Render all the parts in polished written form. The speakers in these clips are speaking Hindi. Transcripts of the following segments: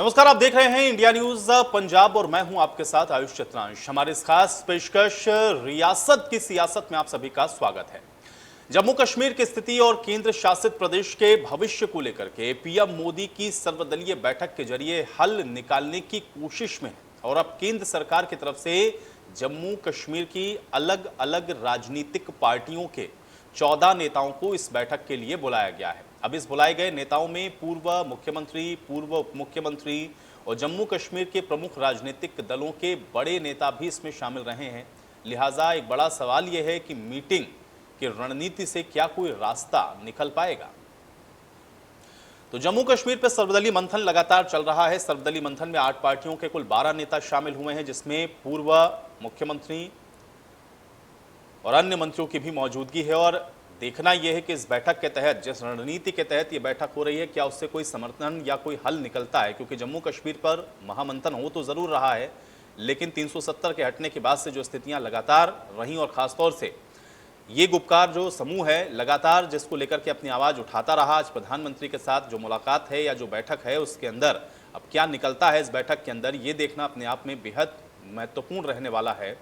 नमस्कार, आप देख रहे हैं इंडिया न्यूज पंजाब और मैं हूं आपके साथ आयुष चित्रांश। हमारी इस खास पेशकश रियासत की सियासत में आप सभी का स्वागत है। जम्मू कश्मीर की स्थिति और केंद्र शासित प्रदेश के भविष्य को लेकर के पीएम मोदी की सर्वदलीय बैठक के जरिए हल निकालने की कोशिश में है और अब केंद्र सरकार की तरफ से जम्मू कश्मीर की अलग अलग राजनीतिक पार्टियों के 14 नेताओं को इस बैठक के लिए बुलाया गया है। अब इस बुलाए गए नेताओं में पूर्व मुख्यमंत्री, पूर्व उप मुख्यमंत्री और जम्मू कश्मीर के प्रमुख राजनीतिक दलों के बड़े नेता भी इसमें शामिल रहे हैं। लिहाजा एक बड़ा सवाल यह है कि मीटिंग की रणनीति से क्या कोई रास्ता निकल पाएगा। तो जम्मू कश्मीर पर सर्वदलीय मंथन लगातार चल रहा है। सर्वदलीय मंथन में 8 पार्टियों के कुल 12 नेता शामिल हुए हैं, जिसमें पूर्व मुख्यमंत्री और अन्य मंत्रियों की भी मौजूदगी है। और देखना यह है कि इस बैठक के तहत, जिस रणनीति के तहत ये बैठक हो रही है, क्या उससे कोई समर्थन या कोई हल निकलता है। क्योंकि जम्मू कश्मीर पर महामंथन हो तो जरूर रहा है, लेकिन 370 के हटने के बाद से जो स्थितियां लगातार रहीं और खासतौर से ये गुपकार जो समूह है लगातार जिसको लेकर के अपनी आवाज उठाता रहा, आज प्रधानमंत्री के साथ जो मुलाकात है या जो बैठक है उसके अंदर अब क्या निकलता है इस बैठक के अंदर, ये देखना अपने आप में बेहद महत्वपूर्ण रहने वाला है।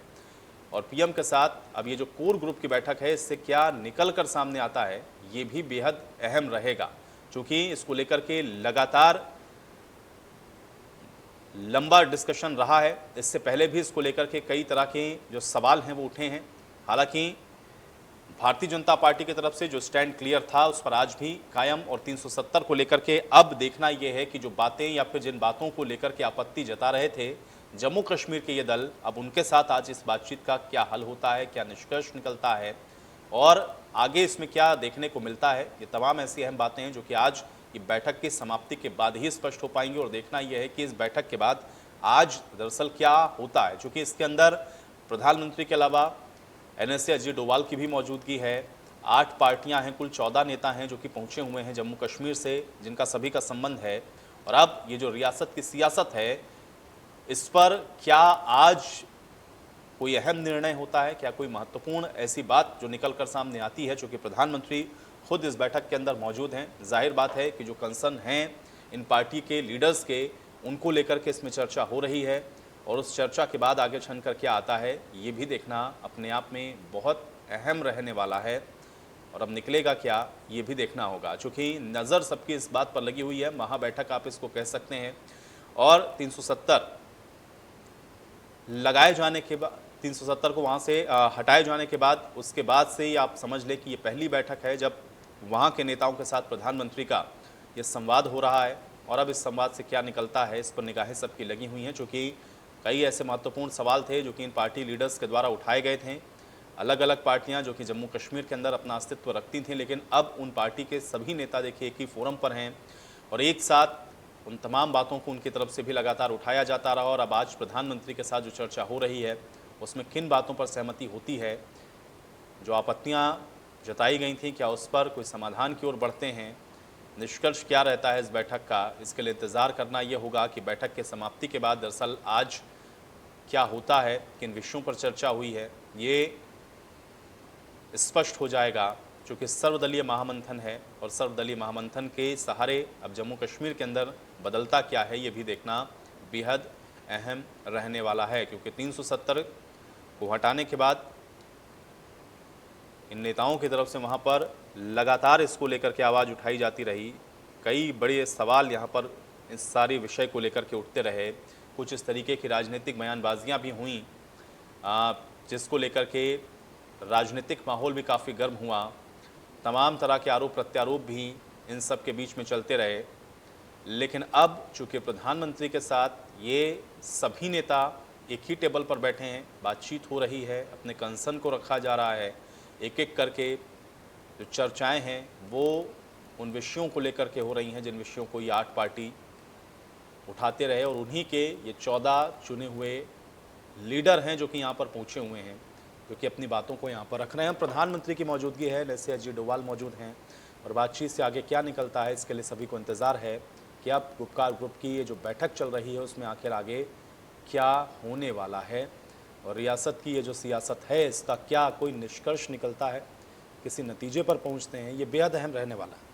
और पीएम के साथ अब ये जो कोर ग्रुप की बैठक है, इससे क्या निकल कर सामने आता है, ये भी बेहद अहम रहेगा। क्योंकि इसको लेकर के लगातार लंबा डिस्कशन रहा है। इससे पहले भी इसको लेकर के कई तरह के जो सवाल हैं वो उठे हैं। हालांकि भारतीय जनता पार्टी की तरफ से जो स्टैंड क्लियर था उस पर आज भी कायम, और 370 को लेकर के अब देखना यह है कि जो बातें या फिर जिन बातों को लेकर के आपत्ति जता रहे थे जम्मू कश्मीर के ये दल, अब उनके साथ आज इस बातचीत का क्या हल होता है, क्या निष्कर्ष निकलता है और आगे इसमें क्या देखने को मिलता है। ये तमाम ऐसी अहम बातें हैं जो कि आज ये बैठक की समाप्ति के बाद ही स्पष्ट हो पाएंगी। और देखना यह है कि इस बैठक के बाद आज दरअसल क्या होता है, क्योंकि इसके अंदर प्रधानमंत्री के अलावा एनएसए अजीत डोभाल की भी मौजूदगी है। 8 पार्टियां हैं, कुल 14 नेता हैं जो कि पहुंचे हुए हैं जम्मू कश्मीर से, जिनका सभी का संबंध है। और अब ये जो रियासत की सियासत है, इस पर क्या आज कोई अहम निर्णय होता है, क्या कोई महत्वपूर्ण ऐसी बात जो निकल कर सामने आती है, चूंकि प्रधानमंत्री खुद इस बैठक के अंदर मौजूद हैं। जाहिर बात है कि जो कंसर्न हैं इन पार्टी के लीडर्स के, उनको लेकर के इसमें चर्चा हो रही है। और उस चर्चा के बाद आगे चल कर क्या आता है, ये भी देखना अपने आप में बहुत अहम रहने वाला है। और अब निकलेगा क्या, ये भी देखना होगा, चूँकि नज़र सबकी इस बात पर लगी हुई है। महाबैठक आप इसको कह सकते हैं। और 370 लगाए जाने के बाद, 370 को वहाँ से हटाए जाने के बाद, उसके बाद से ही आप समझ लें कि ये पहली बैठक है जब वहाँ के नेताओं के साथ प्रधानमंत्री का ये संवाद हो रहा है। और अब इस संवाद से क्या निकलता है, इस पर निगाहें सबकी लगी हुई हैं, क्योंकि कई ऐसे महत्वपूर्ण सवाल थे जो कि इन पार्टी लीडर्स के द्वारा उठाए गए थे। अलग अलग पार्टियां जो कि जम्मू कश्मीर के अंदर अपना अस्तित्व रखती थीं, लेकिन अब उन पार्टी के सभी नेता देखिए एक ही फोरम पर हैं और एक साथ उन तमाम बातों को उनकी तरफ से भी लगातार उठाया जाता रहा। और अब आज प्रधानमंत्री के साथ जो चर्चा हो रही है उसमें किन बातों पर सहमति होती है, जो आपत्तियां जताई गई थी क्या उस पर कोई समाधान की ओर बढ़ते हैं, निष्कर्ष क्या रहता है इस बैठक का, इसके लिए इंतज़ार करना ये होगा कि बैठक के समाप्ति के बाद दरअसल आज क्या होता है, किन विषयों पर चर्चा हुई है, ये स्पष्ट हो जाएगा। चूँकि सर्वदलीय महामंथन है और सर्वदलीय महामंथन के सहारे अब जम्मू कश्मीर के अंदर बदलता क्या है, ये भी देखना बेहद अहम रहने वाला है। क्योंकि 370 को हटाने के बाद इन नेताओं की तरफ से वहाँ पर लगातार इसको लेकर के आवाज़ उठाई जाती रही। कई बड़े सवाल यहाँ पर इस सारे विषय को लेकर के उठते रहे। कुछ इस तरीके की राजनीतिक बयानबाजियाँ भी हुई जिसको लेकर के राजनीतिक माहौल भी काफ़ी गर्म हुआ। तमाम तरह के आरोप प्रत्यारोप भी इन सब के बीच में चलते रहे। लेकिन अब चूँकि प्रधानमंत्री के साथ ये सभी नेता एक ही टेबल पर बैठे हैं, बातचीत हो रही है, अपने कंसर्न को रखा जा रहा है, एक एक करके जो चर्चाएं हैं वो उन विषयों को लेकर के हो रही हैं जिन विषयों को ये 8 पार्टी उठाते रहे। और उन्हीं के ये 14 चुने हुए लीडर हैं जो कि यहाँ पर पहुँचे हुए हैं, जो कि अपनी बातों को यहाँ पर रख रहे हैं। प्रधानमंत्री की मौजूदगी है, एनएसए अजीत डोभाल मौजूद हैं। और बातचीत से आगे क्या निकलता है, इसके लिए सभी को इंतज़ार है कि अब गुपकार ग्रुप की ये जो बैठक चल रही है उसमें आखिर आगे क्या होने वाला है और रियासत की ये जो सियासत है इसका क्या कोई निष्कर्ष निकलता है, किसी नतीजे पर पहुंचते हैं, ये बेहद अहम रहने वाला है।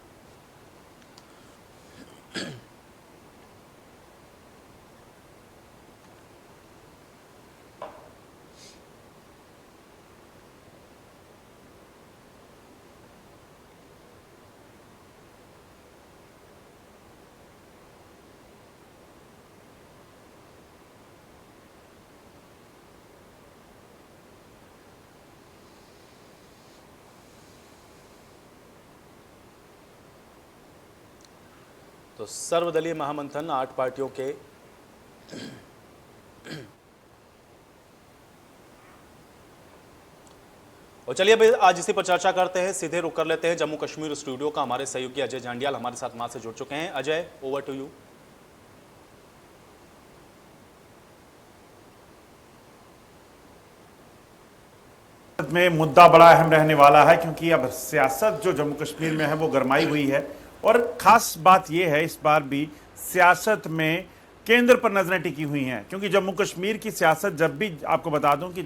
तो सर्वदलीय महामंथन 8 पार्टियों के और चलिए अभी आज इसी पर चर्चा करते हैं। सीधे रुक कर लेते हैं जम्मू कश्मीर स्टूडियो का। हमारे सहयोगी अजय झांडियाल हमारे साथ वहां से जुड़ चुके हैं। Ajay, over to you. में मुद्दा बड़ा अहम रहने वाला है, क्योंकि अब सियासत जो जम्मू कश्मीर में है वो गरमाई हुई है। और खास बात यह है, इस बार भी सियासत में केंद्र पर नजरें टिकी हुई हैं, क्योंकि जम्मू कश्मीर की सियासत जब भी आपको बता दूं कि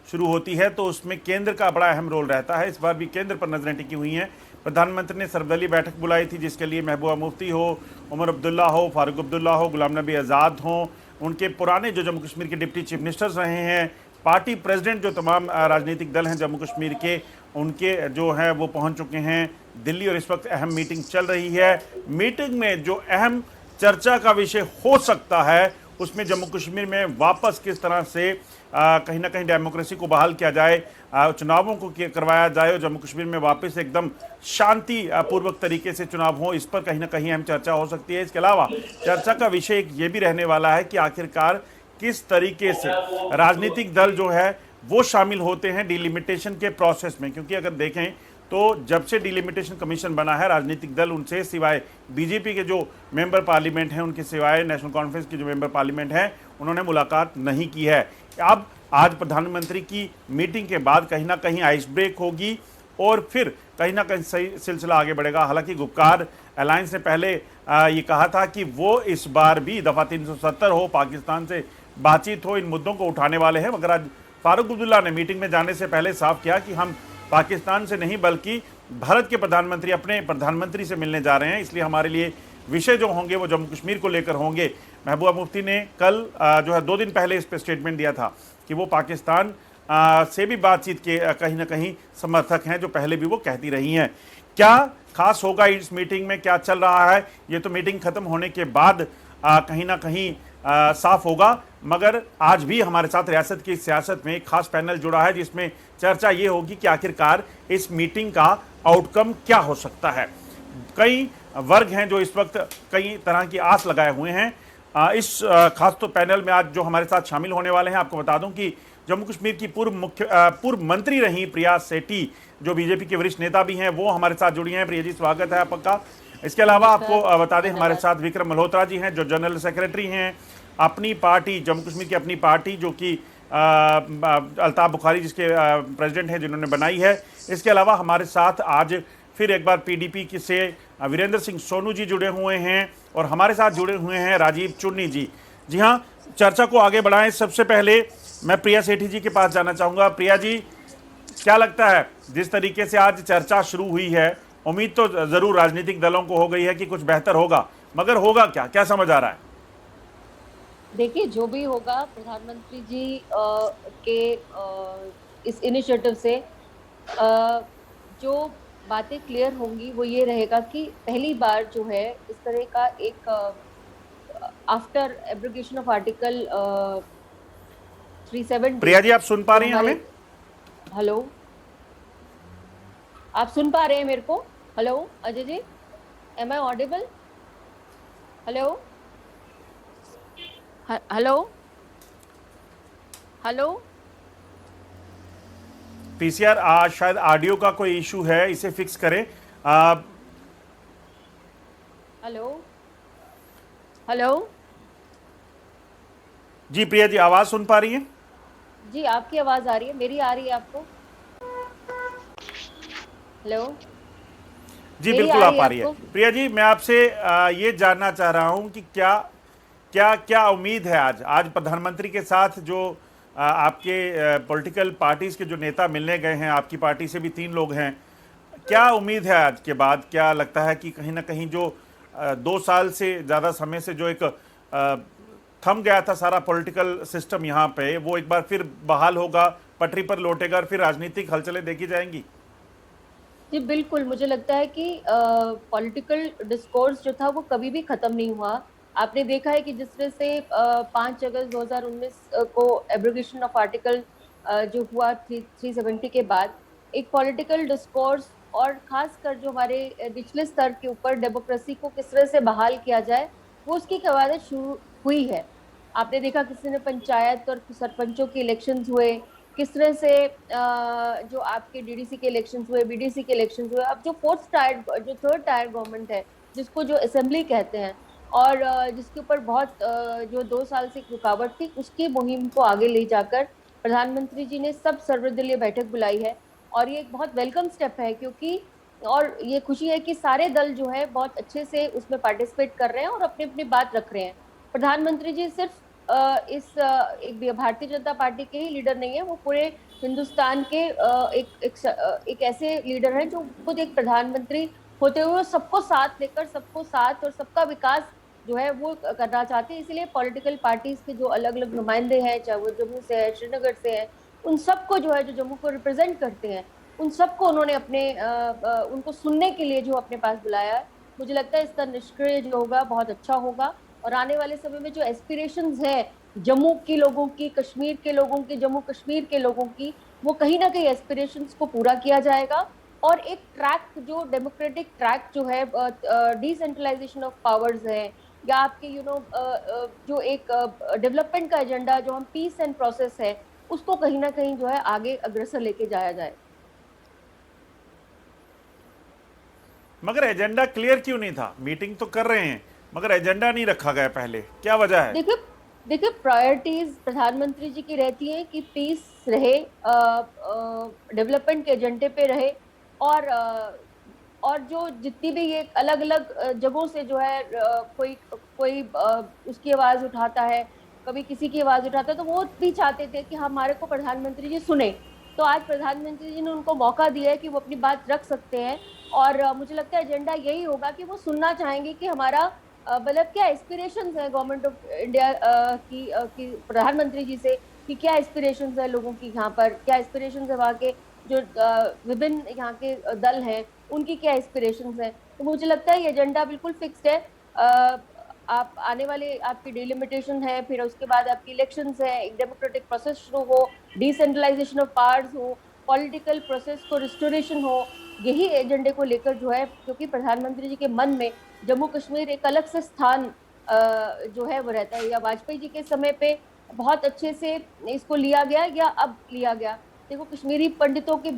शुरू होती है तो उसमें केंद्र का बड़ा अहम रोल रहता है। इस बार भी केंद्र पर नजरें टिकी हुई हैं। प्रधानमंत्री ने सर्वदलीय बैठक बुलाई थी, जिसके लिए महबूबा मुफ्ती हो, उमर अब्दुल्ला हो, फारूक अब्दुल्ला हो, गुलाम नबी आज़ाद हों, उनके पुराने जो जम्मू कश्मीर के डिप्टी चीफ मिनिस्टर्स रहे हैं, पार्टी प्रेसिडेंट जो तमाम राजनीतिक दल हैं जम्मू कश्मीर के, उनके जो हैं वो पहुंच चुके हैं दिल्ली। और इस वक्त अहम मीटिंग चल रही है। मीटिंग में जो अहम चर्चा का विषय हो सकता है, उसमें जम्मू कश्मीर में वापस किस तरह से कहीं ना कहीं डेमोक्रेसी को बहाल किया जाए, चुनावों को करवाया जाए और जम्मू कश्मीर में वापस एकदम शांति पूर्वक तरीके से चुनाव हो, इस पर कहीं ना कहीं अहम चर्चा हो सकती है। इसके अलावा चर्चा का विषय ये भी रहने वाला है कि आखिरकार किस तरीके से राजनीतिक दल जो है वो शामिल होते हैं डिलिमिटेशन के प्रोसेस में। क्योंकि अगर देखें तो जब से डिलिमिटेशन कमीशन बना है, राजनीतिक दल उनसे सिवाय बीजेपी के जो मेंबर पार्लियामेंट हैं, उनके सिवाय नेशनल कॉन्फ्रेंस के जो मेंबर पार्लियामेंट हैं, उन्होंने मुलाकात नहीं की है। अब आज प्रधानमंत्री की मीटिंग के बाद कहीं ना कहीं आइस ब्रेक होगी और फिर कहीं ना कहीं सही सिलसिला आगे बढ़ेगा। हालांकि गुपकार अलायंस ने पहले ये कहा था कि वो इस बार भी दफ़ा 370 हो, पाकिस्तान से बातचीत हो, इन मुद्दों को उठाने वाले हैं। मगर आज फारूक अब्दुल्ला ने मीटिंग में जाने से पहले साफ किया कि हम पाकिस्तान से नहीं बल्कि भारत के प्रधानमंत्री, अपने प्रधानमंत्री से मिलने जा रहे हैं, इसलिए हमारे लिए विषय जो होंगे वो जम्मू कश्मीर को लेकर होंगे। महबूबा मुफ्ती ने कल जो है 2 दिन पहले इस पर स्टेटमेंट दिया था कि वो पाकिस्तान से भी बातचीत के कहीं ना कहीं समर्थक हैं, जो पहले भी वो कहती रही हैं। क्या खास होगा इस मीटिंग में, क्या चल रहा है, ये तो मीटिंग खत्म होने के बाद कहीं ना कहीं साफ होगा। मगर आज भी हमारे साथ रियासत की सियासत में एक खास पैनल जुड़ा है, जिसमें चर्चा ये होगी कि आखिरकार इस मीटिंग का आउटकम क्या हो सकता है। कई वर्ग हैं जो इस वक्त कई तरह की आस लगाए हुए हैं। इस खास तो पैनल में आज जो हमारे साथ शामिल होने वाले हैं, आपको बता दूं कि जम्मू कश्मीर की पूर्व मंत्री रही प्रिया सेठी, जो बीजेपी के वरिष्ठ नेता भी हैं, वो हमारे साथ जुड़ी हैं। प्रिया जी, स्वागत है आपका। इसके अलावा आपको बता दें हमारे साथ विक्रम मल्होत्रा जी हैं, जो जनरल सेक्रेटरी हैं अपनी पार्टी, जम्मू कश्मीर की अपनी पार्टी, जो कि अल्ताफ बुखारी जिसके प्रेसिडेंट हैं, जिन्होंने बनाई है। इसके अलावा हमारे साथ आज फिर एक बार पीडीपी की से वीरेंद्र सिंह सोनू जी जुड़े हुए हैं और हमारे साथ जुड़े हुए हैं राजीव चुन्नी जी। जी हाँ, चर्चा को आगे बढ़ाएं। सबसे पहले मैं प्रिया सेठी जी के पास जाना चाहूँगा। प्रिया जी, क्या लगता है जिस तरीके से आज चर्चा शुरू हुई है, उम्मीद तो ज़रूर राजनीतिक दलों को हो गई है कि कुछ बेहतर होगा, मगर होगा क्या, क्या समझ आ रहा है? देखिए, जो भी होगा प्रधानमंत्री जी के इस इनिशिएटिव से जो बातें क्लियर होंगी वो ये रहेगा कि पहली बार जो है इस तरह का एक after abrogation of article 370। Priya ji, आप सुन पा रही हैं हमें? हेलो, आप सुन पा रहे हैं मेरे को? Hello Ajay ji, am I audible? Hello hello hello. PCR शायद ऑडियो का कोई इशू है, इसे फिक्स करें। Hello hello. जी प्रिया जी, आवाज सुन पा रही हैं? जी, आपकी आवाज आ रही है, मेरी आ रही है आपको? हेलो जी बिल्कुल आ पा रही है। प्रिया जी, मैं आपसे ये जानना चाह रहा हूं कि क्या क्या क्या उम्मीद है आज प्रधानमंत्री के साथ जो आपके पॉलिटिकल पार्टीज के जो नेता मिलने गए हैं, आपकी पार्टी से भी 3 लोग हैं, क्या उम्मीद है आज के बाद? क्या लगता है कि कहीं ना कहीं जो 2 साल से ज़्यादा समय से जो एक थम गया था सारा पॉलिटिकल सिस्टम यहाँ पे, वो एक बार फिर बहाल होगा, पटरी पर लौटेगा और फिर राजनीतिक हलचलें देखी जाएंगी? जी बिल्कुल, मुझे लगता है कि पॉलिटिकल डिस्कोर्स जो था वो कभी भी खत्म नहीं हुआ। आपने देखा है कि जिस तरह से 5 अगस्त 2019 को एब्रोगेशन ऑफ आर्टिकल जो हुआ 370 के बाद, एक पॉलिटिकल डिस्कोर्स और खासकर जो हमारे निचले स्तर के ऊपर डेमोक्रेसी को किस तरह से बहाल किया जाए, वो उसकी कवायद शुरू हुई है। आपने देखा किसी ने पंचायत और सरपंचों के इलेक्शंस हुए, किस तरह से जो आपके डीडीसी के इलेक्शंस हुए, बीडीसी के इलेक्शंस हुए, अब जो थर्ड टायर गवर्नमेंट है, जिसको जो असेंबली कहते हैं, और जिसके ऊपर बहुत जो 2 साल से एक रुकावट थी, उसकी मुहिम को आगे ले जाकर प्रधानमंत्री जी ने सब सर्वदलीय बैठक बुलाई है। और ये एक बहुत वेलकम स्टेप है, क्योंकि और ये खुशी है कि सारे दल जो है बहुत अच्छे से उसमें पार्टिसिपेट कर रहे हैं और अपनी अपनी बात रख रहे हैं। प्रधानमंत्री जी सिर्फ एक भारतीय जनता पार्टी के ही लीडर नहीं है, वो पूरे हिंदुस्तान के एक ऐसे लीडर हैं जो खुद एक प्रधानमंत्री होते हुए सबको साथ लेकर, सबको साथ और सबका विकास जो है वो करना चाहते हैं। इसीलिए पॉलिटिकल पार्टीज के जो अलग अलग नुमाइंदे हैं, चाहे वो जम्मू से है, श्रीनगर से है, उन सबको जो है, जो जम्मू को रिप्रेजेंट करते हैं, उन सबको उन्होंने उनको सुनने के लिए जो अपने पास बुलाया है। मुझे लगता है इसका निष्क्रिय जो होगा बहुत अच्छा होगा, और आने वाले समय में जो एस्पिरेशंस है जम्मू के लोगों की, कश्मीर के लोगों की, जम्मू कश्मीर के लोगों की, वो कहीं ना कहीं एस्पिरेशंस को पूरा किया जाएगा। और एक ट्रैक, जो डेमोक्रेटिक ट्रैक जो है, डिसेंट्रलाइजेशन ऑफ पावर्स है, या आपके जो एक डेवलपमेंट का एजेंडा, जो हम पीस एंड प्रोसेस है, उसको कहीं ना कहीं जो है आगे अग्रसर लेके जाया जाए। मगर एजेंडा क्लियर क्यों नहीं था? मीटिंग तो कर रहे हैं मगर एजेंडा नहीं रखा गया पहले, क्या वजह है? देखिए प्रायोरिटीज प्रधानमंत्री जी की रहती है कि पीस रहे, डेवलपमेंट के एजेंडे पे रहे, और और जो जितनी भी ये अलग अलग जगहों से जो है कोई कोई उसकी आवाज उठाता है, कभी किसी की आवाज उठाता है, तो वो भी चाहते थे कि हमारे को प्रधानमंत्री जी सुने। तो आज प्रधानमंत्री जी ने उनको मौका दिया है कि वो अपनी बात रख सकते हैं, और मुझे लगता है एजेंडा यही होगा कि वो सुनना चाहेंगे कि हमारा मतलब क्या एस्पिरेशंस है गवर्नमेंट ऑफ इंडिया की प्रधानमंत्री जी से, कि क्या एस्पिरेशंस है लोगों की, यहाँ पर क्या एस्पिरेशंस है, वहाँ के जो विभिन्न यहाँ के दल हैं उनकी क्या एस्पिरेशंस है। तो मुझे लगता है ये एजेंडा बिल्कुल फिक्स्ड है। आप आने वाले आपकी डिलिमिटेशन है, फिर उसके बाद आपकी इलेक्शंस है, एक डेमोक्रेटिक प्रोसेस शुरू हो, डिसेंट्रलाइजेशन ऑफ पावर्स हो, पॉलिटिकल प्रोसेस को रिस्टोरेशन हो, यही एजेंडे को लेकर जो है, क्योंकि प्रधानमंत्री जी के मन में जम्मू कश्मीर एक अलग से स्थान जो है वो रहता है, या वाजपेयी जी के समय पे बहुत अच्छे से इसको लिया गया, या अब लिया गया। देखो, कश्मीरी पंडितों के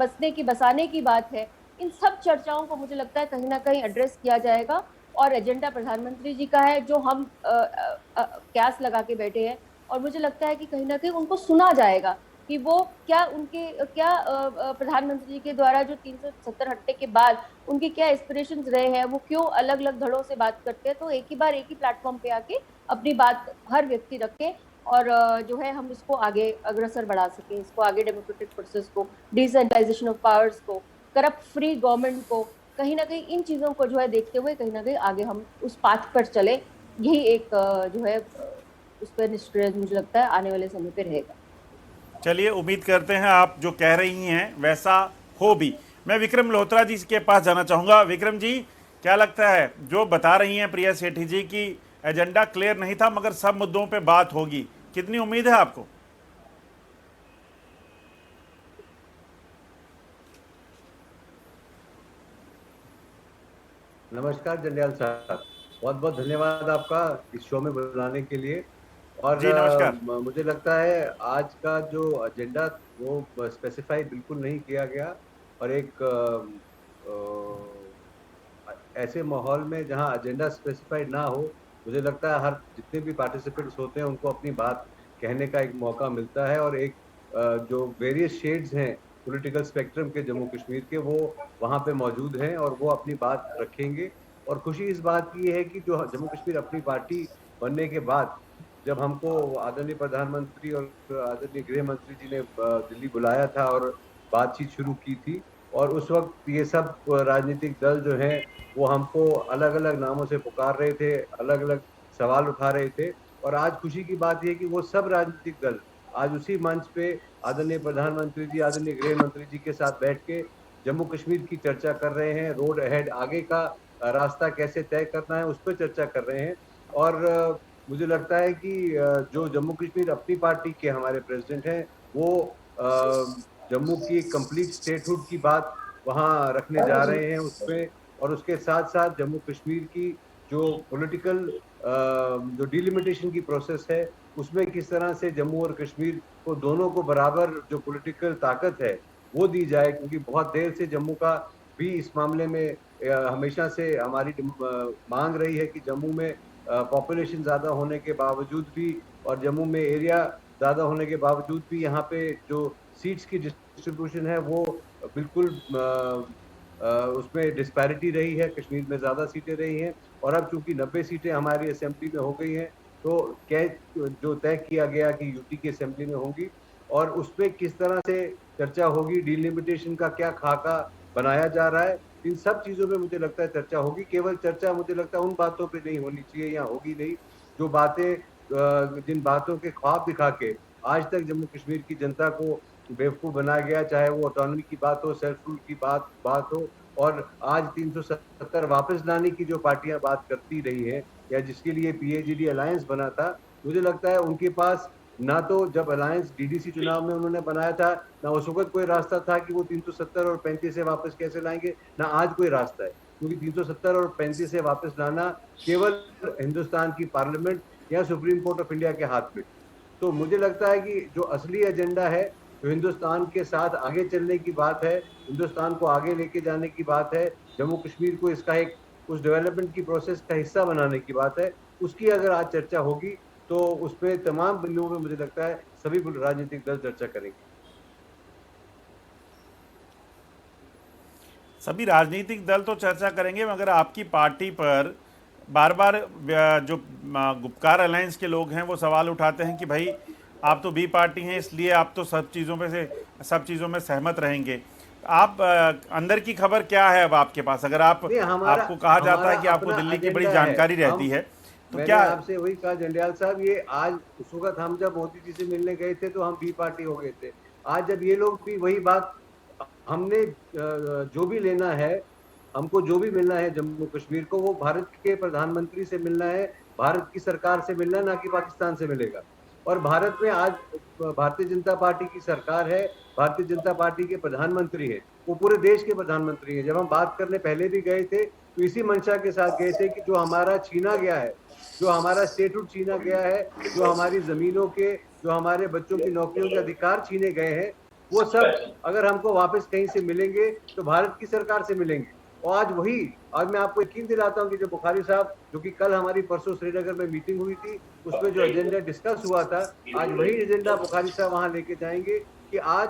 बसाने की बात है। इन सब चर्चाओं को मुझे लगता है कहीं ना कहीं एड्रेस किया जाएगा, और एजेंडा प्रधानमंत्री जी का है, जो हम क्यास लगा के बैठे हैं, और मुझे लगता है कि कहीं ना कहीं उनको सुना जाएगा कि वो क्या प्रधानमंत्री जी के द्वारा जो 370 हटने के बाद उनके क्या एस्पिरेशंस रहे हैं, वो क्यों अलग अलग धड़ों से बात करते हैं। तो एक ही बार एक ही प्लेटफॉर्म पे आके अपनी बात हर व्यक्ति रखे, और जो है हम इसको आगे अग्रसर बढ़ा सके, इसको आगे डेमोक्रेटिक प्रोसेस को, डिसेंट्रलाइजेशन ऑफ पावर्स को, करप्ट फ्री गवर्नमेंट को, कहीं ना कहीं इन चीजों को जो है देखते हुए कहीं ना कहीं आगे हम उस पाथ पर चले। यही एक जो है उस पर निष्क्रिय मुझे लगता है आने वाले समय पे रहेगा। चलिए, उम्मीद करते हैं आप जो कह रही हैं वैसा हो भी। मैं विक्रम मल्होत्रा जी के पास जाना चाहूँगा। विक्रम जी, क्या लगता है जो बता रही हैं प्रिया सेठी जी की एजेंडा क्लियर नहीं था मगर सब मुद्दों पे बात होगी, कितनी उम्मीद है आपको? नमस्कार जंडियाल साहब, बहुत बहुत धन्यवाद आपका इस शो में बुलाने के लिए। और जी नमस्कार। मुझे लगता है आज का जो एजेंडा वो स्पेसिफाई बिल्कुल नहीं किया गया, और एक ऐसे माहौल में जहां एजेंडा स्पेसिफाइड ना हो, मुझे लगता है हर जितने भी पार्टिसिपेंट्स होते हैं उनको अपनी बात कहने का एक मौका मिलता है, और एक जो वेरियस शेड्स हैं पॉलिटिकल स्पेक्ट्रम के जम्मू कश्मीर के, वो वहाँ पे मौजूद हैं और वो अपनी बात रखेंगे। और खुशी इस बात की है कि जो जम्मू कश्मीर अपनी पार्टी बनने के बाद जब हमको आदरणीय प्रधानमंत्री और आदरणीय गृह मंत्री जी ने दिल्ली बुलाया था और बातचीत शुरू की थी, और उस वक्त ये सब राजनीतिक दल जो हैं वो हमको अलग अलग नामों से पुकार रहे थे, अलग अलग सवाल उठा रहे थे। और आज खुशी की बात यह कि वो सब राजनीतिक दल आज उसी मंच पे आदरणीय प्रधानमंत्री जी, आदरणीय गृह मंत्री जी के साथ बैठ के जम्मू कश्मीर की चर्चा कर रहे हैं, रोड अहेड आगे का रास्ता कैसे तय करना है उस पर चर्चा कर रहे हैं। और मुझे लगता है कि जो जम्मू कश्मीर अपनी पार्टी के हमारे प्रेसिडेंट हैं वो जम्मू की कंप्लीट स्टेटहुड की बात वहाँ रखने जा रहे हैं उसमें, और उसके साथ साथ जम्मू कश्मीर की जो पॉलिटिकल जो डिलिमिटेशन की प्रोसेस है उसमें किस तरह से जम्मू और कश्मीर को दोनों को बराबर जो पॉलिटिकल ताकत है वो दी जाए, क्योंकि बहुत देर से जम्मू का भी इस मामले में हमेशा से हमारी मांग रही है कि जम्मू में पॉपुलेशन ज्यादा होने के बावजूद भी और जम्मू में एरिया ज्यादा होने के बावजूद भी यहाँ पे जो सीट्स की डिस्ट्रीब्यूशन है वो बिल्कुल उसमें डिस्पैरिटी रही है। कश्मीर में ज्यादा सीटें रही हैं और अब चूंकि 90 सीटें हमारी असेंबली में हो गई हैं तो जो तय किया गया कि यूटी की असेंबली में होंगी और उसमें किस तरह से चर्चा होगी, डिलिमिटेशन का क्या खाका बनाया जा रहा है, इन सब चीजों में मुझे लगता है चर्चा होगी। केवल चर्चा मुझे लगता है उन बातों पे नहीं होनी चाहिए या होगी नहीं जो बातें जिन बातों के ख्वाब दिखा के आज तक जम्मू कश्मीर की जनता को बेवकूफ बनाया गया, चाहे वो ऑटोनॉमी की बात हो, सेल्फ रूल की बात हो, और आज 370 वापस लाने की जो पार्टियां बात करती रही है या जिसके लिए पीएजीडी अलायंस बना था, मुझे लगता है उनके पास ना तो जब अलायंस डीडीसी चुनाव में उन्होंने बनाया था ना उस वक्त कोई रास्ता था कि वो 370 और 35 से वापस कैसे लाएंगे, ना आज कोई रास्ता है, क्योंकि 370 और 35 से वापस लाना केवल हिंदुस्तान की पार्लियामेंट या सुप्रीम कोर्ट ऑफ इंडिया के हाथ में। तो मुझे लगता है कि जो असली एजेंडा है, जो हिंदुस्तान के साथ आगे चलने की बात है, हिंदुस्तान को आगे लेके जाने की बात है, जम्मू कश्मीर को इसका एक उस डेवलपमेंट की प्रोसेस का हिस्सा बनाने की बात है, उसकी अगर आज चर्चा होगी तो उसमें तमाम बिंदुओं में मुझे लगता है सभी राजनीतिक दल चर्चा करेंगे। सभी राजनीतिक दल तो चर्चा करेंगे, मगर आपकी पार्टी पर बार बार जो गुपकार अलायंस के लोग हैं वो सवाल उठाते हैं कि भाई आप तो बी पार्टी हैं, इसलिए आप तो सब चीज़ों में सहमत रहेंगे। आप अंदर की खबर क्या है अब आपके पास? अगर आपको कहा जाता है कि आपको दिल्ली की बड़ी जानकारी रहती है तो मैंने क्या आपसे वही कहा जंडियाल साहब, ये आज उस वक्त हम जब मोदी जी से मिलने गए थे तो हम बी पार्टी हो गए थे। आज जब ये लोग भी वही बात, हमने जो भी लेना है, हमको जो भी मिलना है जम्मू कश्मीर को, वो भारत के प्रधानमंत्री से मिलना है, भारत की सरकार से मिलना, ना कि पाकिस्तान से मिलेगा। और भारत में आज भारतीय जनता पार्टी की सरकार है, भारतीय जनता पार्टी के प्रधानमंत्री है, वो पूरे देश के प्रधानमंत्री है। जब हम बात करने पहले भी गए थे तो इसी मंशा के साथ गए थे कि जो हमारा छीना गया है, जो हमारा स्टेटहुड छीना गया है, जो हमारी जमीनों के, जो हमारे बच्चों की नौकरियों के अधिकार छीने गए हैं, वो सब अगर हमको वापस कहीं से मिलेंगे तो भारत की सरकार से मिलेंगे। और आज मैं आपको यकीन दिलाता हूँ कि जो बुखारी साहब, जो कि कल हमारी परसों श्रीनगर में मीटिंग हुई थी, उसमें जो एजेंडा डिस्कस हुआ था, आज वही एजेंडा बुखारी साहब वहां लेके जाएंगे कि आज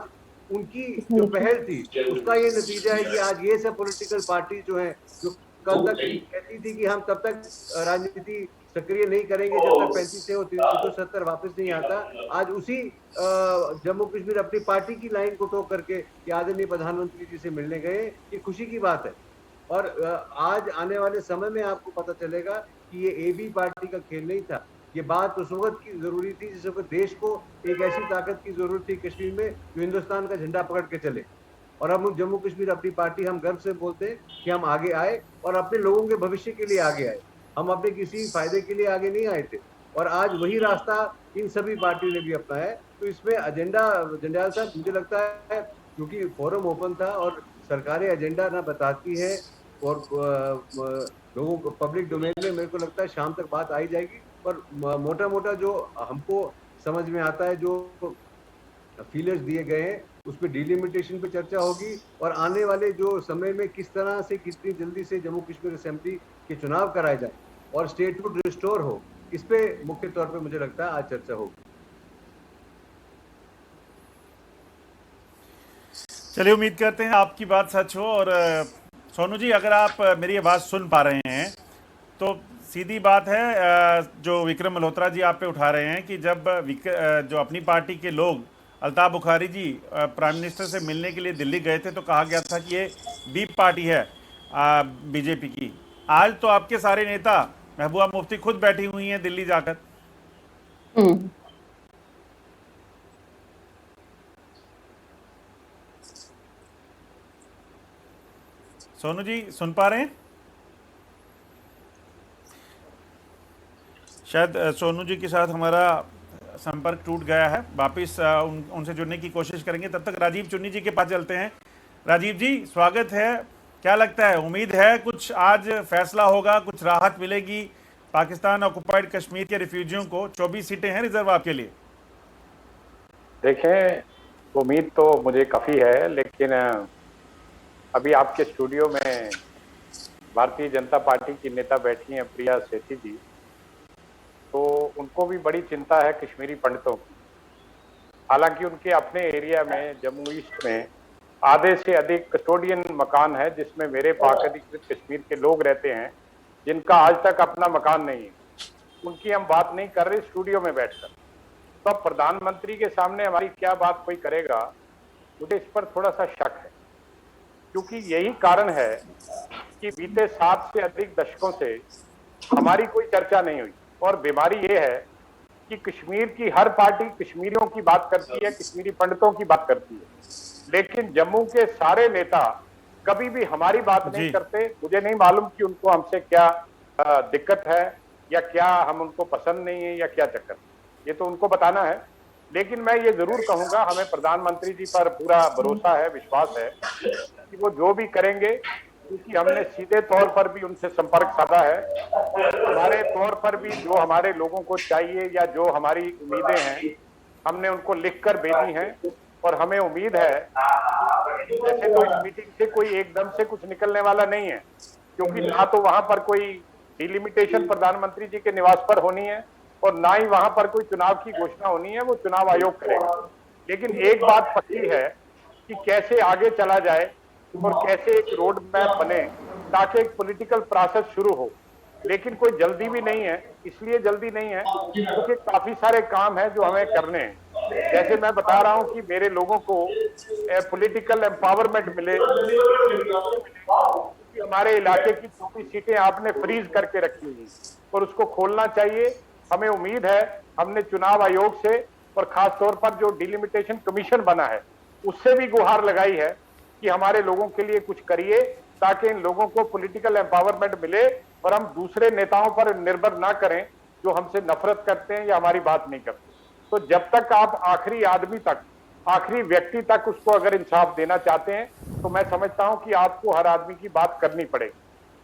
उनकी जो पहल थी उसका ये नतीजा है कि आज ये सब पॉलिटिकल पार्टी जो है, जो कल तक कहती थी कि हम तब तक राजनीति सक्रिय नहीं करेंगे जब तक 35 से 370 वापस नहीं आता, आज उसी जम्मू कश्मीर अपनी पार्टी की लाइन को टोक करके कि आदरणीय प्रधानमंत्री जी से मिलने गए। ये खुशी की बात है। और आज आने वाले समय में आपको पता चलेगा कि ये ए बी पार्टी का खेल नहीं था। ये बात उस वक्त की जरूरी थी जिस वक्त देश को एक ऐसी ताकत की जरूरत थी कश्मीर में जो हिंदुस्तान का झंडा पकड़ के चले। और अब जम्मू कश्मीर अपनी पार्टी, हम गर्व से बोलते हैं कि हम आगे आए और अपने लोगों के भविष्य के लिए आगे आए, हम अपने किसी फायदे के लिए आगे नहीं आए थे। और आज वही रास्ता इन सभी पार्टियों ने भी अपनाया है। तो इसमें एजेंडा जंडियाल साहब, मुझे लगता है क्योंकि फोरम ओपन था और सरकारें एजेंडा ना बताती है और लोगों को पब्लिक डोमेन में, मेरे को लगता है शाम तक बात आई जाएगी। पर मोटा मोटा जो हमको समझ में आता है, जो फीलर्स दिए गए हैं, उस पर डिलिमिटेशन पे चर्चा होगी और आने वाले जो समय में किस तरह से, कितनी जल्दी से जम्मू कश्मीर असेंबली के चुनाव कराए जाए और स्टेटहुड रिस्टोर हो, इस पे मुख्य तौर पे मुझे लगता है आज चर्चा होगी। चलिए, उम्मीद करते हैं आपकी बात सच हो। और सोनू जी, अगर आप मेरी आवाज़ सुन पा रहे हैं तो सीधी बात है, जो विक्रम मल्होत्रा जी आप पे उठा रहे हैं कि जब जो अपनी पार्टी के लोग अल्ताफ बुखारी जी प्राइम मिनिस्टर से मिलने के लिए दिल्ली गए थे तो कहा गया था कि ये बी पार्टी है बीजेपी की। आज तो आपके सारे नेता, महबूबा मुफ्ती खुद बैठी हुई हैं दिल्ली जाकर। सोनू जी सुन पा रहे हैं? शायद सोनू जी के साथ हमारा संपर्क टूट गया है। वापिस उनसे जुड़ने की कोशिश करेंगे। तब तक राजीव चुन्नी जी के पास चलते हैं। राजीव जी, स्वागत है। क्या लगता है, उम्मीद है कुछ आज फैसला होगा, कुछ राहत मिलेगी पाकिस्तान ऑक्युपाइड कश्मीर के रिफ्यूजियों को? 24 सीटें हैं रिजर्व आपके लिए। देखें, उम्मीद तो मुझे काफी है, लेकिन अभी आपके स्टूडियो में भारतीय जनता पार्टी की नेता बैठी हैं प्रिया सेठी जी, तो उनको भी बड़ी चिंता है कश्मीरी पंडितों की। हालांकि उनके अपने एरिया में जम्मू ईस्ट में आधे से अधिक कस्टोडियन मकान है जिसमें मेरे पाक अधिकृत कश्मीर के लोग रहते हैं, जिनका आज तक अपना मकान नहीं है। उनकी हम बात नहीं कर रहे स्टूडियो में बैठकर। तो अब प्रधानमंत्री के सामने हमारी क्या बात कोई करेगा, मुझे इस पर थोड़ा सा शक है, क्योंकि यही कारण है कि बीते 7 से अधिक दशकों से हमारी कोई चर्चा नहीं हुई। और बीमारी ये है कि कश्मीर की हर पार्टी कश्मीरियों की बात करती है, कश्मीरी पंडितों की बात करती है, लेकिन जम्मू के सारे नेता कभी भी हमारी बात नहीं करते। मुझे नहीं मालूम कि उनको हमसे क्या दिक्कत है, या क्या हम उनको पसंद नहीं है, या क्या चक्कर, ये तो उनको बताना है। लेकिन मैं ये जरूर कहूंगा, हमें प्रधानमंत्री जी पर पूरा भरोसा है, विश्वास है कि वो जो भी करेंगे, क्योंकि हमने सीधे तौर पर भी उनसे संपर्क साधा है। हमारे तौर पर भी जो हमारे लोगों को चाहिए या जो हमारी उम्मीदें हैं, हमने उनको लिखकर भेजी हैं। और हमें उम्मीद है, जैसे तो इस मीटिंग से कोई एकदम से कुछ निकलने वाला नहीं है, क्योंकि ना तो वहां पर कोई डिलिमिटेशन प्रधानमंत्री जी के निवास पर होनी है और ना ही वहां पर कोई चुनाव की घोषणा होनी है, वो चुनाव आयोग करेगा। लेकिन एक बात पक्की है कि कैसे आगे चला जाए और कैसे एक रोड मैप बने ताकि एक पॉलिटिकल प्रोसेस शुरू हो। लेकिन कोई जल्दी भी नहीं है, इसलिए जल्दी नहीं है क्योंकि काफी सारे काम है जो हमें करने हैं। जैसे मैं बता रहा हूं कि मेरे लोगों को पॉलिटिकल एम्पावरमेंट मिले, हमारे इलाके की 24 सीटें आपने फ्रीज करके रखी हुई और उसको खोलना चाहिए। हमें उम्मीद है, हमने चुनाव आयोग से और खास तौर पर जो डिलिमिटेशन कमीशन बना है उससे भी गुहार लगाई है कि हमारे लोगों के लिए कुछ करिए, ताकि इन लोगों को पॉलिटिकल एम्पावरमेंट मिले और हम दूसरे नेताओं पर निर्भर ना करें जो हमसे नफरत करते हैं या हमारी बात नहीं करते। तो जब तक आप आखिरी आदमी तक, आखिरी व्यक्ति तक उसको अगर इंसाफ देना चाहते हैं, तो मैं समझता हूं कि आपको हर आदमी की बात करनी पड़ेगी।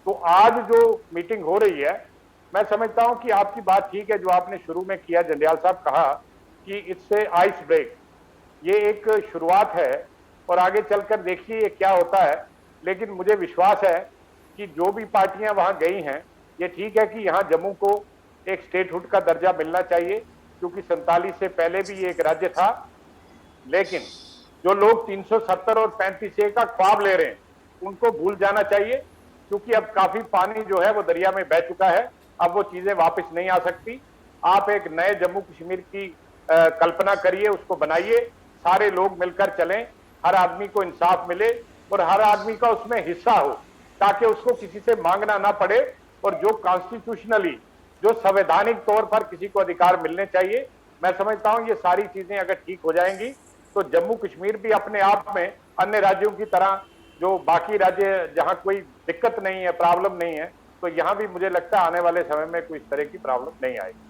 तो आज जो मीटिंग हो रही है, मैं समझता हूं कि आपकी बात ठीक है, जो आपने शुरू में किया, जंडियाल साहब कहा कि इससे आइस ब्रेक, ये एक शुरुआत है और आगे चलकर देखिए ये क्या होता है। लेकिन मुझे विश्वास है कि जो भी पार्टियां वहां गई हैं, ये ठीक है कि यहां जम्मू को एक स्टेटहुड का दर्जा मिलना चाहिए, क्योंकि 47 से पहले भी ये एक राज्य था। लेकिन जो लोग 370 और 35A का ख्वाब ले रहे हैं, उनको भूल जाना चाहिए, क्योंकि अब काफी पानी जो है वो दरिया में बह चुका है, अब वो चीजें वापस नहीं आ सकती। आप एक नए जम्मू कश्मीर की कल्पना करिए, उसको बनाइए, सारे लोग मिलकर चलें, हर आदमी को इंसाफ मिले और हर आदमी का उसमें हिस्सा हो, ताकि उसको किसी से मांगना ना पड़े। और जो कॉन्स्टिट्यूशनली, जो संवैधानिक तौर पर किसी को अधिकार मिलने चाहिए, मैं समझता हूं ये सारी चीजें अगर ठीक हो जाएंगी तो जम्मू कश्मीर भी अपने आप में अन्य राज्यों की तरह, जो बाकी राज्य जहां कोई दिक्कत नहीं है, प्रॉब्लम नहीं है, तो यहां भी मुझे लगता है आने वाले समय में कोई इस तरह की प्रॉब्लम नहीं आएगी।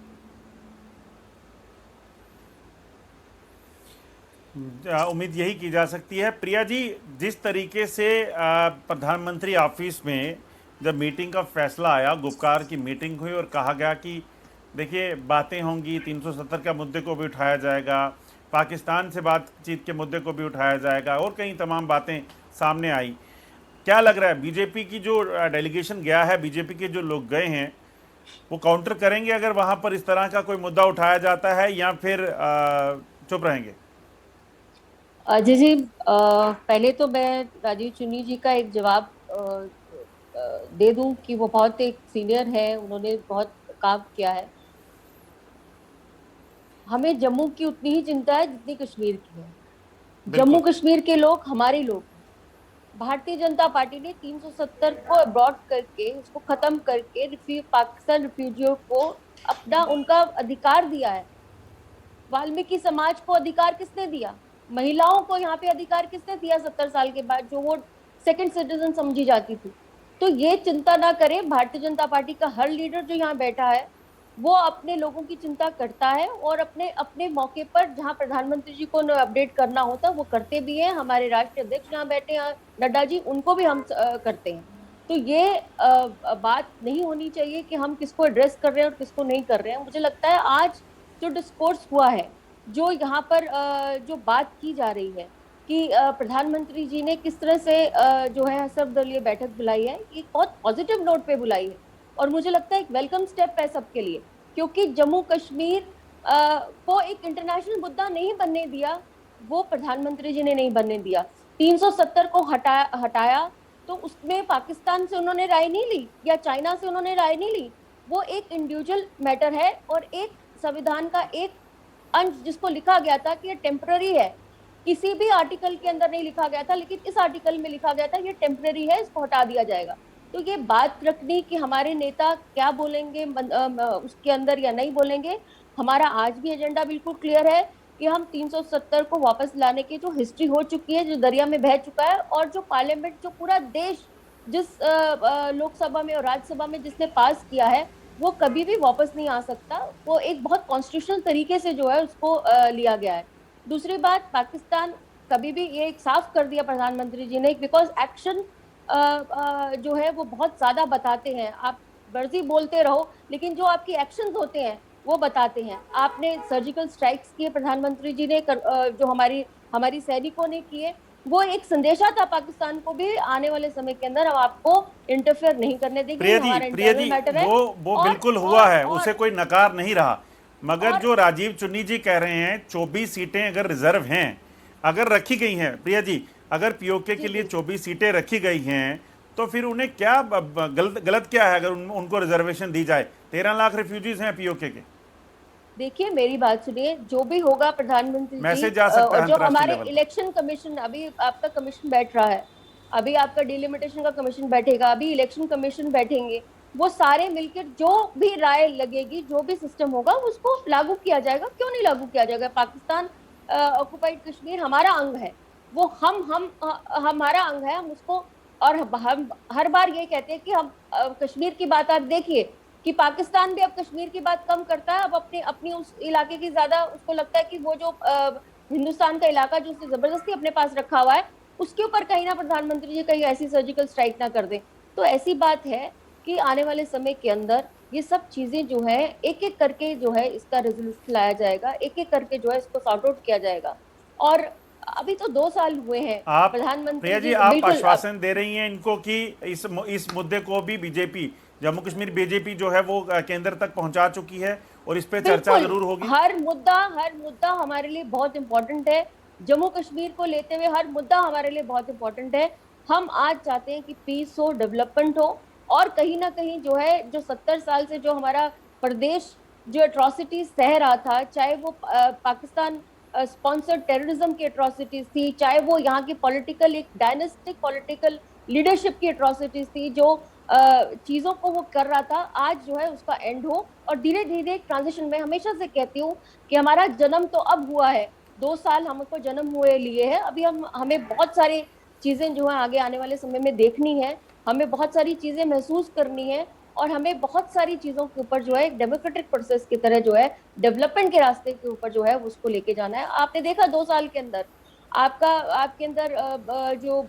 उम्मीद यही की जा सकती है। प्रिया जी, जिस तरीके से प्रधानमंत्री ऑफिस में जब मीटिंग का फैसला आया, गुपकार की मीटिंग हुई और कहा गया कि देखिए बातें होंगी, 370 के मुद्दे को भी उठाया जाएगा, पाकिस्तान से बातचीत के मुद्दे को भी उठाया जाएगा और कई तमाम बातें सामने आई। क्या लग रहा है, बीजेपी की जो डेलीगेशन गया है, बीजेपी के जो लोग गए हैं, वो काउंटर करेंगे अगर वहाँ पर इस तरह का कोई मुद्दा उठाया जाता है, या फिर चुप रहेंगे? अजय जी, पहले तो मैं राजीव चुन्नी जी का एक जवाब दे दूं कि वो बहुत एक सीनियर है, उन्होंने बहुत काम किया है। हमें जम्मू की उतनी ही चिंता है जितनी कश्मीर की है। जम्मू कश्मीर के लोग हमारे लोग। भारतीय जनता पार्टी ने 370 को अब्रॉड करके, उसको खत्म करके पाकिस्तान रिफ्यूजियों को अपना उनका अधिकार दिया है। वाल्मीकि समाज को अधिकार किसने दिया? महिलाओं को यहाँ पे अधिकार किसने दिया 70 साल के बाद, जो वो सेकंड सिटीजन समझी जाती थी? तो ये चिंता ना करें। भारतीय जनता पार्टी का हर लीडर जो यहाँ बैठा है, वो अपने लोगों की चिंता करता है और अपने अपने मौके पर जहां प्रधानमंत्री जी को अपडेट करना होता है वो करते भी हैं। हमारे राष्ट्रीय अध्यक्ष यहाँ बैठे हैं नड्डा जी, उनको भी हम करते हैं। तो ये बात नहीं होनी चाहिए कि हम किसको एड्रेस कर रहे हैं और किसको नहीं कर रहे हैं। मुझे लगता है आज जो डिस्कोर्स हुआ है, जो यहाँ पर जो बात की जा रही है कि प्रधानमंत्री जी ने किस तरह से जो है सर्वदलीय बैठक बुलाई है, ये बहुत पॉजिटिव नोट पे बुलाई है और मुझे लगता है एक वेलकम स्टेप है सबके लिए, क्योंकि जम्मू कश्मीर को एक इंटरनेशनल मुद्दा नहीं बनने दिया, वो प्रधानमंत्री जी ने नहीं बनने दिया। 370 को हटाया तो उसमें पाकिस्तान से उन्होंने राय नहीं ली या चाइना से उन्होंने राय नहीं ली। वो एक इंडिविजुअल मैटर है और एक संविधान का एक अंश जिसको लिखा गया था कि ये टेम्पररी है, किसी भी आर्टिकल के अंदर नहीं लिखा गया था, लेकिन इस आर्टिकल में लिखा गया था ये टेम्पररी है, इसको हटा दिया जाएगा। तो ये बात रखनी कि हमारे नेता क्या बोलेंगे उसके अंदर या नहीं बोलेंगे, हमारा आज भी एजेंडा बिल्कुल क्लियर है कि हम 370 को वापस लाने की जो हिस्ट्री हो चुकी है, जो दरिया में बह चुका है, और जो पार्लियामेंट, जो पूरा देश जिस लोकसभा में और राज्यसभा में जिसने पास किया है, वो कभी भी वापस नहीं आ सकता। वो एक बहुत कॉन्स्टिट्यूशनल तरीके से जो है उसको लिया गया है। दूसरी बात, पाकिस्तान कभी भी ये एक साफ कर दिया प्रधानमंत्री जी ने, बिकॉज एक्शन जो है वो बहुत ज्यादा बताते हैं। आप वर्जी बोलते रहो लेकिन जो आपके एक्शंस होते हैं वो बताते हैं। आपने सर्जिकल स्ट्राइक्स किए, प्रधानमंत्री जी ने जो हमारी सैनिकों ने किए, वो एक संदेशा था पाकिस्तान को भी, आने वाले समय के अंदर हम आपको इंटरफेयर नहीं करने देंगे, प्रिया जी मैटर है। वो बिल्कुल हुआ है, उसे कोई नकार नहीं रहा। मगर जो राजीव चुन्नी जी कह रहे हैं 24 सीटें अगर रिजर्व हैं, अगर रखी गई हैं, प्रिया जी अगर पीओके के लिए 24 सीटें रखी गई हैं तो फिर उन्हें क्या गलत क्या है अगर उनको रिजर्वेशन दी जाए? 13 लाख रिफ्यूजीज हैं पीओके के। देखिए मेरी बात सुनिए, जो भी होगा प्रधानमंत्री मैसेज जी, जा सकता है जो अंतर्राष्ट्रीय हमारे लेवल पर। इलेक्शन कमीशन, अभी आपका कमीशन बैठ रहा है, अभी आपका डिलिमिटेशन का कमीशन बैठेगा, अभी इलेक्शन कमीशन बैठेंगे, वो सारे मिलकर जो भी राय लगेगी, जो भी सिस्टम होगा उसको लागू किया जाएगा। क्यों नहीं लागू किया जाएगा? पाकिस्तान ऑक्युपाइड कश्मीर हमारा अंग है, वो हमारा अंग है, हम उसको, और हम हर बार ये कहते हैं कि हम कश्मीर की बात, आप देखिए कि पाकिस्तान भी अब कश्मीर की बात कम करता है, अब अपनी अपनी उस इलाके की ज्यादा उसको लगता है कि वो जो हिंदुस्तान का इलाका जो उसने जबरदस्ती अपने पास रखा हुआ है, उसके ऊपर कहीं ना प्रधानमंत्री जी कहीं ऐसी सर्जिकल स्ट्राइक ना कर दें। तो ऐसी बात है कि आने वाले समय के अंदर ये सब चीजें जो है एक एक करके जो है इसका रेजोल्यूशन लाया जाएगा, एक एक करके जो है इसको सॉर्ट आउट किया जाएगा। और अभी तो 2 साल हुए हैं आप प्रधानमंत्री प्रिया जी, आप आश्वासन दे रही हैं इनको कि इस मुद्दे को भी बीजेपी, जम्मू कश्मीर बीजेपी जो है वो केंद्र तक पहुंचा चुकी है और इस पे चर्चा जरूर होगी। हर मुद्दा हमारे लिए बहुत इंपॉर्टेंट है। जम्मू कश्मीर को लेते हुए हर मुद्दा हमारे लिए बहुत इंपॉर्टेंट है। हम आज चाहते हैं कि पीस हो, डेवलपमेंट हो, और कहीं ना कहीं जो है जो 70 साल से जो हमारा प्रदेश जो एट्रॉसिटीज सह रहा था, चाहे वो पाकिस्तान स्पॉन्सर्ड टेररिज्म की एट्रॉसिटीज थी, चाहे वो यहाँ की पॉलिटिकल एक डायनेस्टिक पॉलिटिकल लीडरशिप की एट्रॉसिटीज थी, जो चीजों को वो कर रहा था, आज जो है उसका एंड हो। और धीरे धीरे एक ट्रांजिशन में, हमेशा से कहती हूँ कि हमारा जन्म तो अब हुआ है, 2 साल हमको जन्म हुए लिए है, अभी हमें बहुत सारी चीजें जो है आगे आने वाले समय में देखनी है, हमें बहुत सारी चीजें महसूस करनी है, और हमें बहुत सारी चीजों के ऊपर जो है एक डेमोक्रेटिक प्रोसेस की तरह जो है डेवलपमेंट के रास्ते के ऊपर जो है उसको लेके जाना है। आपने देखा 2 साल के अंदर आपके अंदर जो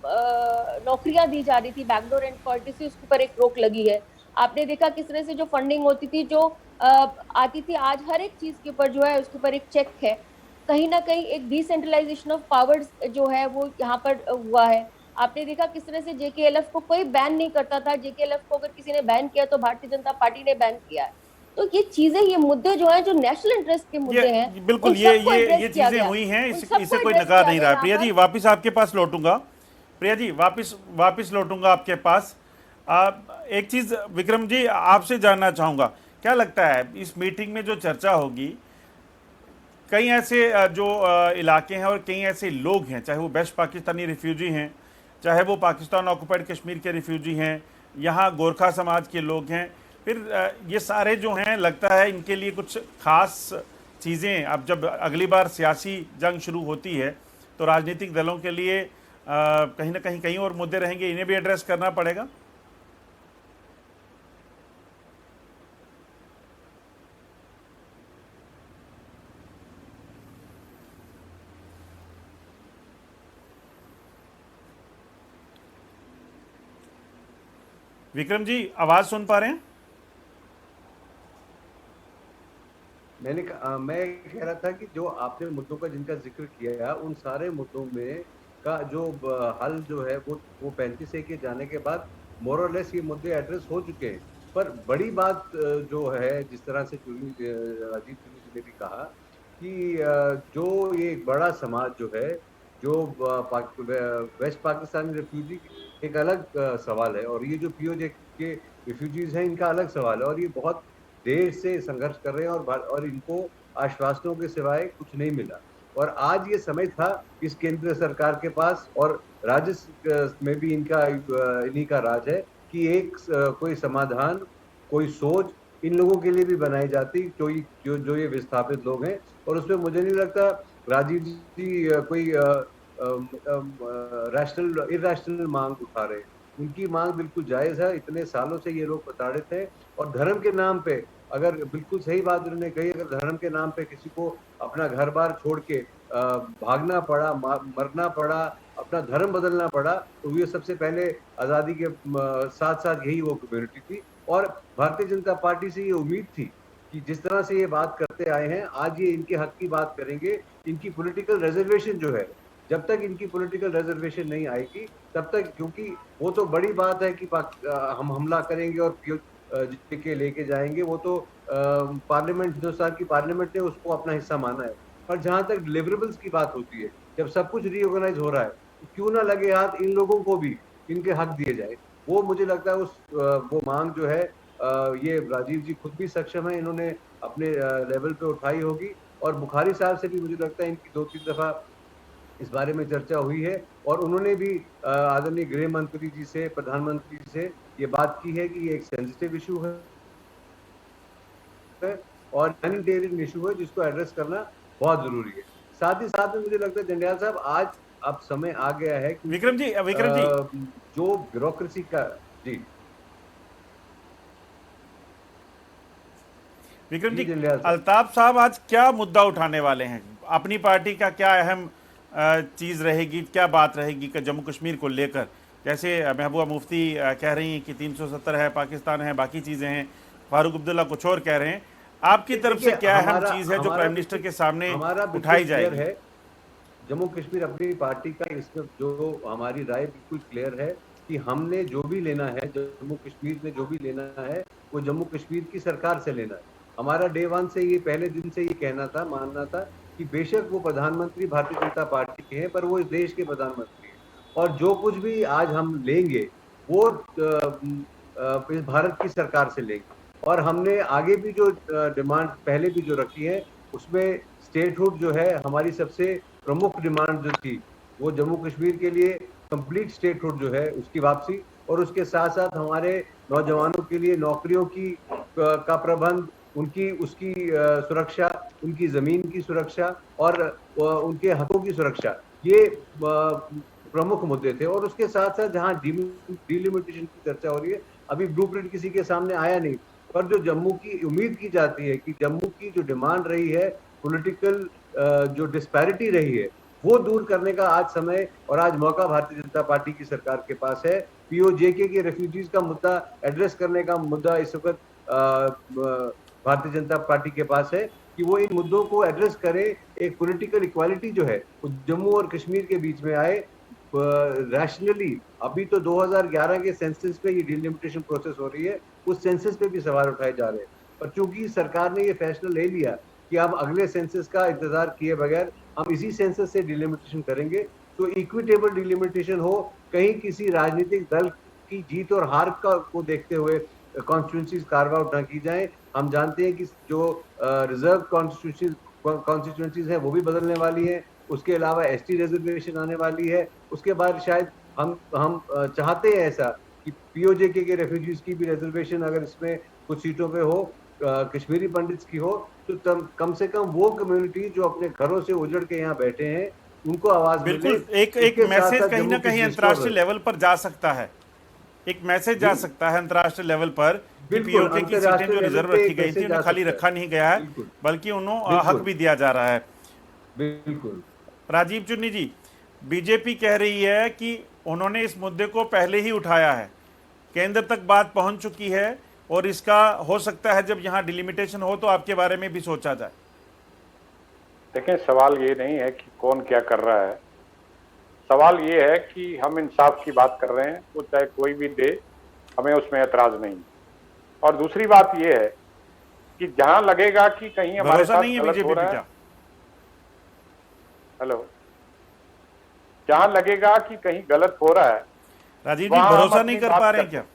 नौकरियां दी जा रही थी, बैकडोर एंड पॉलिटिक्स, उसके ऊपर एक रोक लगी है। आपने देखा किस तरह से जो फंडिंग होती थी, जो आती थी, आज हर एक चीज के ऊपर जो है उसके ऊपर एक चेक है। कहीं ना कहीं एक डिसेंट्रलाइजेशन ऑफ पावर्स जो है वो यहाँ पर हुआ है। आपने देखा किस तरह से जेकेएलएफ को कोई बैन नहीं करता था, जेकेएलएफ को अगर किसी ने बैन किया तो भारतीय जनता पार्टी ने बैन किया है। तो ये चीजें, ये मुद्दे जो है जो नेशनल इंटरेस्ट के मुद्दे हैं, बिल्कुल ये चीजें हुई हैं, इसे कोई नकार नहीं रहा है। प्रिया जी वापस आपके पास लौटूंगा, प्रिया जी वापस लौटूंगा आपके पास। एक चीज विक्रम जी आपसे जानना चाहूंगा, क्या लगता है इस मीटिंग में जो चर्चा होगी, कई ऐसे जो इलाके हैं और कई ऐसे लोग हैं, चाहे वो वेस्ट पाकिस्तानी रिफ्यूजी हैं, चाहे वो पाकिस्तान ऑक्युपाइड कश्मीर के रिफ्यूजी हैं, यहाँ गोरखा समाज के लोग हैं, फिर ये सारे जो हैं, लगता है इनके लिए कुछ खास चीज़ें, अब जब अगली बार सियासी जंग शुरू होती है तो राजनीतिक दलों के लिए कहीं ना कहीं कई और मुद्दे रहेंगे, इन्हें भी एड्रेस करना पड़ेगा। विक्रम जी, आवाज सुन पा रहे हैं? मैं कह रहा था कि जो आपने मुद्दों का जिनका जिक्र किया, उन सारे मुद्दों में का जो हल जो है वो 35 के जाने के बाद मोर और लेस ये मुद्दे एड्रेस हो चुके हैं। पर बड़ी बात जो है, जिस तरह से राजीव चुनी जी ने भी कहा कि जो ये एक बड़ा समाज जो है, जो वेस्ट पाकिस्तानी रिफ्यूजी एक अलग सवाल है, और ये जो पीओजे के रिफ्यूजीज हैं इनका अलग सवाल है, और ये बहुत देर से संघर्ष कर रहे हैं और इनको आश्वासनों के सिवाय कुछ नहीं मिला। और आज ये समय था इस केंद्र सरकार के पास, और राज्य में भी इन्हीं का राज है कि एक कोई समाधान, कोई सोच इन लोगों के लिए भी बनाई जाती जो ये विस्थापित लोग हैं। और उसमें मुझे नहीं लगता राजीव जी कोई इरेशनल मांग उठा रहे हैं। उनकी मांग बिल्कुल जायज है। इतने सालों से ये लोग प्रताड़ित हैं, और धर्म के नाम पे, अगर बिल्कुल सही बात उन्होंने कही, अगर धर्म के नाम पे किसी को अपना घर बार छोड़ के भागना पड़ा, मरना पड़ा, अपना धर्म बदलना पड़ा, तो ये सबसे पहले आजादी के साथ साथ यही वो कम्युनिटी थी। और भारतीय जनता पार्टी से ये उम्मीद थी कि जिस तरह से ये बात करते आए हैं, आज ये इनके हक की बात करेंगे। इनकी पॉलिटिकल रिजर्वेशन जो है, जब तक इनकी पॉलिटिकल रिजर्वेशन नहीं आएगी तब तक, क्योंकि वो तो बड़ी बात है कि हम हमला करेंगे और के लेके जाएंगे, वो तो पार्लियामेंट, हिंदुस्तान की पार्लियामेंट ने उसको अपना हिस्सा माना है। और जहां तक डिलीवरेबल्स की बात होती है, जब सब कुछ रीऑर्गेनाइज हो रहा है, तो क्यों ना लगे हाथ इन लोगों को भी इनके हक दिए जाए। वो मुझे लगता है वो मांग जो है, ये राजीव जी खुद भी सक्षम है, इन्होंने अपने लेवल पे उठाई होगी। और बुखारी साहब से भी मुझे लगता है इनकी 2-3 दफा इस बारे में चर्चा हुई है, और उन्होंने भी आदरणीय गृह मंत्री जी से, प्रधानमंत्री जी से ये बात की है कि ये एक सेंसिटिव इशू है और ह्यूमैनिटेरियन इशू है, जिसको एड्रेस करना बहुत जरूरी है। साथ ही साथ में मुझे लगता है जंडियाल साहब, आज अब समय आ गया है कि विक्रम जी, जो ब्यूरोक्रेसी का जी विक्रम जी, जंडियाल साहब। अल्ताफ साहब आज क्या मुद्दा उठाने वाले हैं? अपनी पार्टी का क्या अहम चीज रहेगी, क्या बात रहेगी कि जम्मू कश्मीर को लेकर? जैसे महबूबा मुफ्ती कह रही हैं कि 370 है, पाकिस्तान है, बाकी चीजें हैं, फारूक अब्दुल्ला कुछ और कह रहे हैं। आपकी तरफ से क्या अहम चीज है जो प्राइम मिनिस्टर के सामने उठाई जाएगी? है जम्मू कश्मीर अपनी पार्टी का, इसमें जो हमारी राय बिल्कुल क्लियर है कि हमने जो भी लेना है, जम्मू कश्मीर में जो भी लेना है, वो जम्मू कश्मीर की सरकार से लेना है। हमारा डे वन से, ये पहले दिन से ये कहना था, मानना था कि बेशक वो प्रधानमंत्री भारतीय जनता पार्टी के हैं, पर वो इस देश के प्रधानमंत्री हैं, और जो कुछ भी आज हम लेंगे वो इस भारत की सरकार से लेंगे। और हमने आगे भी जो डिमांड पहले भी जो रखी है, उसमें स्टेटहुड जो है, हमारी सबसे प्रमुख डिमांड जो थी, वो जम्मू कश्मीर के लिए कंप्लीट स्टेटहुड जो है उसकी वापसी, और उसके साथ साथ हमारे नौजवानों के लिए नौकरियों की का प्रबंध, उसकी सुरक्षा, उनकी जमीन की सुरक्षा और उनके हकों की सुरक्षा, ये प्रमुख मुद्दे थे। और उसके साथ साथ जहां डिलिमिटेशन की चर्चा हो रही है, अभी ब्लूप्रिंट किसी के सामने आया नहीं, पर जो जम्मू की उम्मीद की जाती है कि जम्मू की जो डिमांड रही है, पॉलिटिकल जो डिस्पैरिटी रही है, वो दूर करने का आज समय और आज मौका भारतीय जनता पार्टी की सरकार के पास है। पीओजेके के रेफ्यूजीज का मुद्दा एड्रेस करने का मुद्दा इस वक्त भारतीय जनता पार्टी के पास है कि वो इन मुद्दों को एड्रेस करे। एक पॉलिटिकल इक्वालिटी जो है वो जम्मू और कश्मीर के बीच में आए रैशनली। अभी तो 2011 के सेंसस पे ये डिलिमिटेशन प्रोसेस हो रही है, उस सेंसस पे भी सवाल उठाए जा रहे हैं। पर चूंकि सरकार ने ये फैसला ले लिया कि अब अगले सेंसस का इंतजार किए बगैर हम इसी सेंसस से डिलिमिटेशन करेंगे, तो इक्विटेबल डिलिमिटेशन हो, कहीं किसी राजनीतिक दल की जीत और हार को देखते हुए कॉन्स्टिट्यूंसीज कार्व आउट न की जाए। हम जानते हैं कि जो रिजर्व कॉन्स्टिट्यूंसीज है वो भी बदलने वाली है, उसके अलावा एसटी रिजर्वेशन आने वाली है। उसके बाद शायद हम चाहते हैं ऐसा कि पीओजेके के रेफ्यूजीज की भी रिजर्वेशन अगर इसमें कुछ सीटों पे हो, कश्मीरी पंडित्स की हो, तो कम से कम वो कम्युनिटी जो अपने घरों से उजड़ के यहाँ बैठे हैं उनको आवाज बिल्कुल मिले। एक मैसेज कहीं ना कहीं अंतर्राष्ट्रीय लेवल पर जा सकता है, एक मैसेज जा सकता है अंतर्राष्ट्रीय लेवल पर कि पीओके की सीटें जो रिजर्व रखी गई थी उन्हें खाली रखा नहीं गया है, बल्कि उन्हें हक भी दिया जा रहा है। बिल्कुल। राजीव चुन्नी जी, बीजेपी कह रही है कि उन्होंने इस मुद्दे को पहले ही उठाया है केंद्र तक बात पहुंच चुकी है और इसका हो सकता है जब यहाँ डिलिमिटेशन हो तो आपके बारे में भी सोचा जाए? देखें, सवाल ये नहीं है कि कौन क्या कर रहा है, सवाल ये है कि हम इंसाफ की बात कर रहे हैं, वो चाहे कोई भी दे, हमें उसमें ऐतराज नहीं। और दूसरी बात ये है कि जहां लगेगा कि कहीं हमारे भरोसा साथ नहीं है गलत बीजेपी हो पे रहा है, क्या? हेलो, जहां लगेगा कि कहीं गलत हो रहा है, राजीव जी, वहां हम भरोसा अपनी नहीं कर बात पा रहे हैं करते क्या?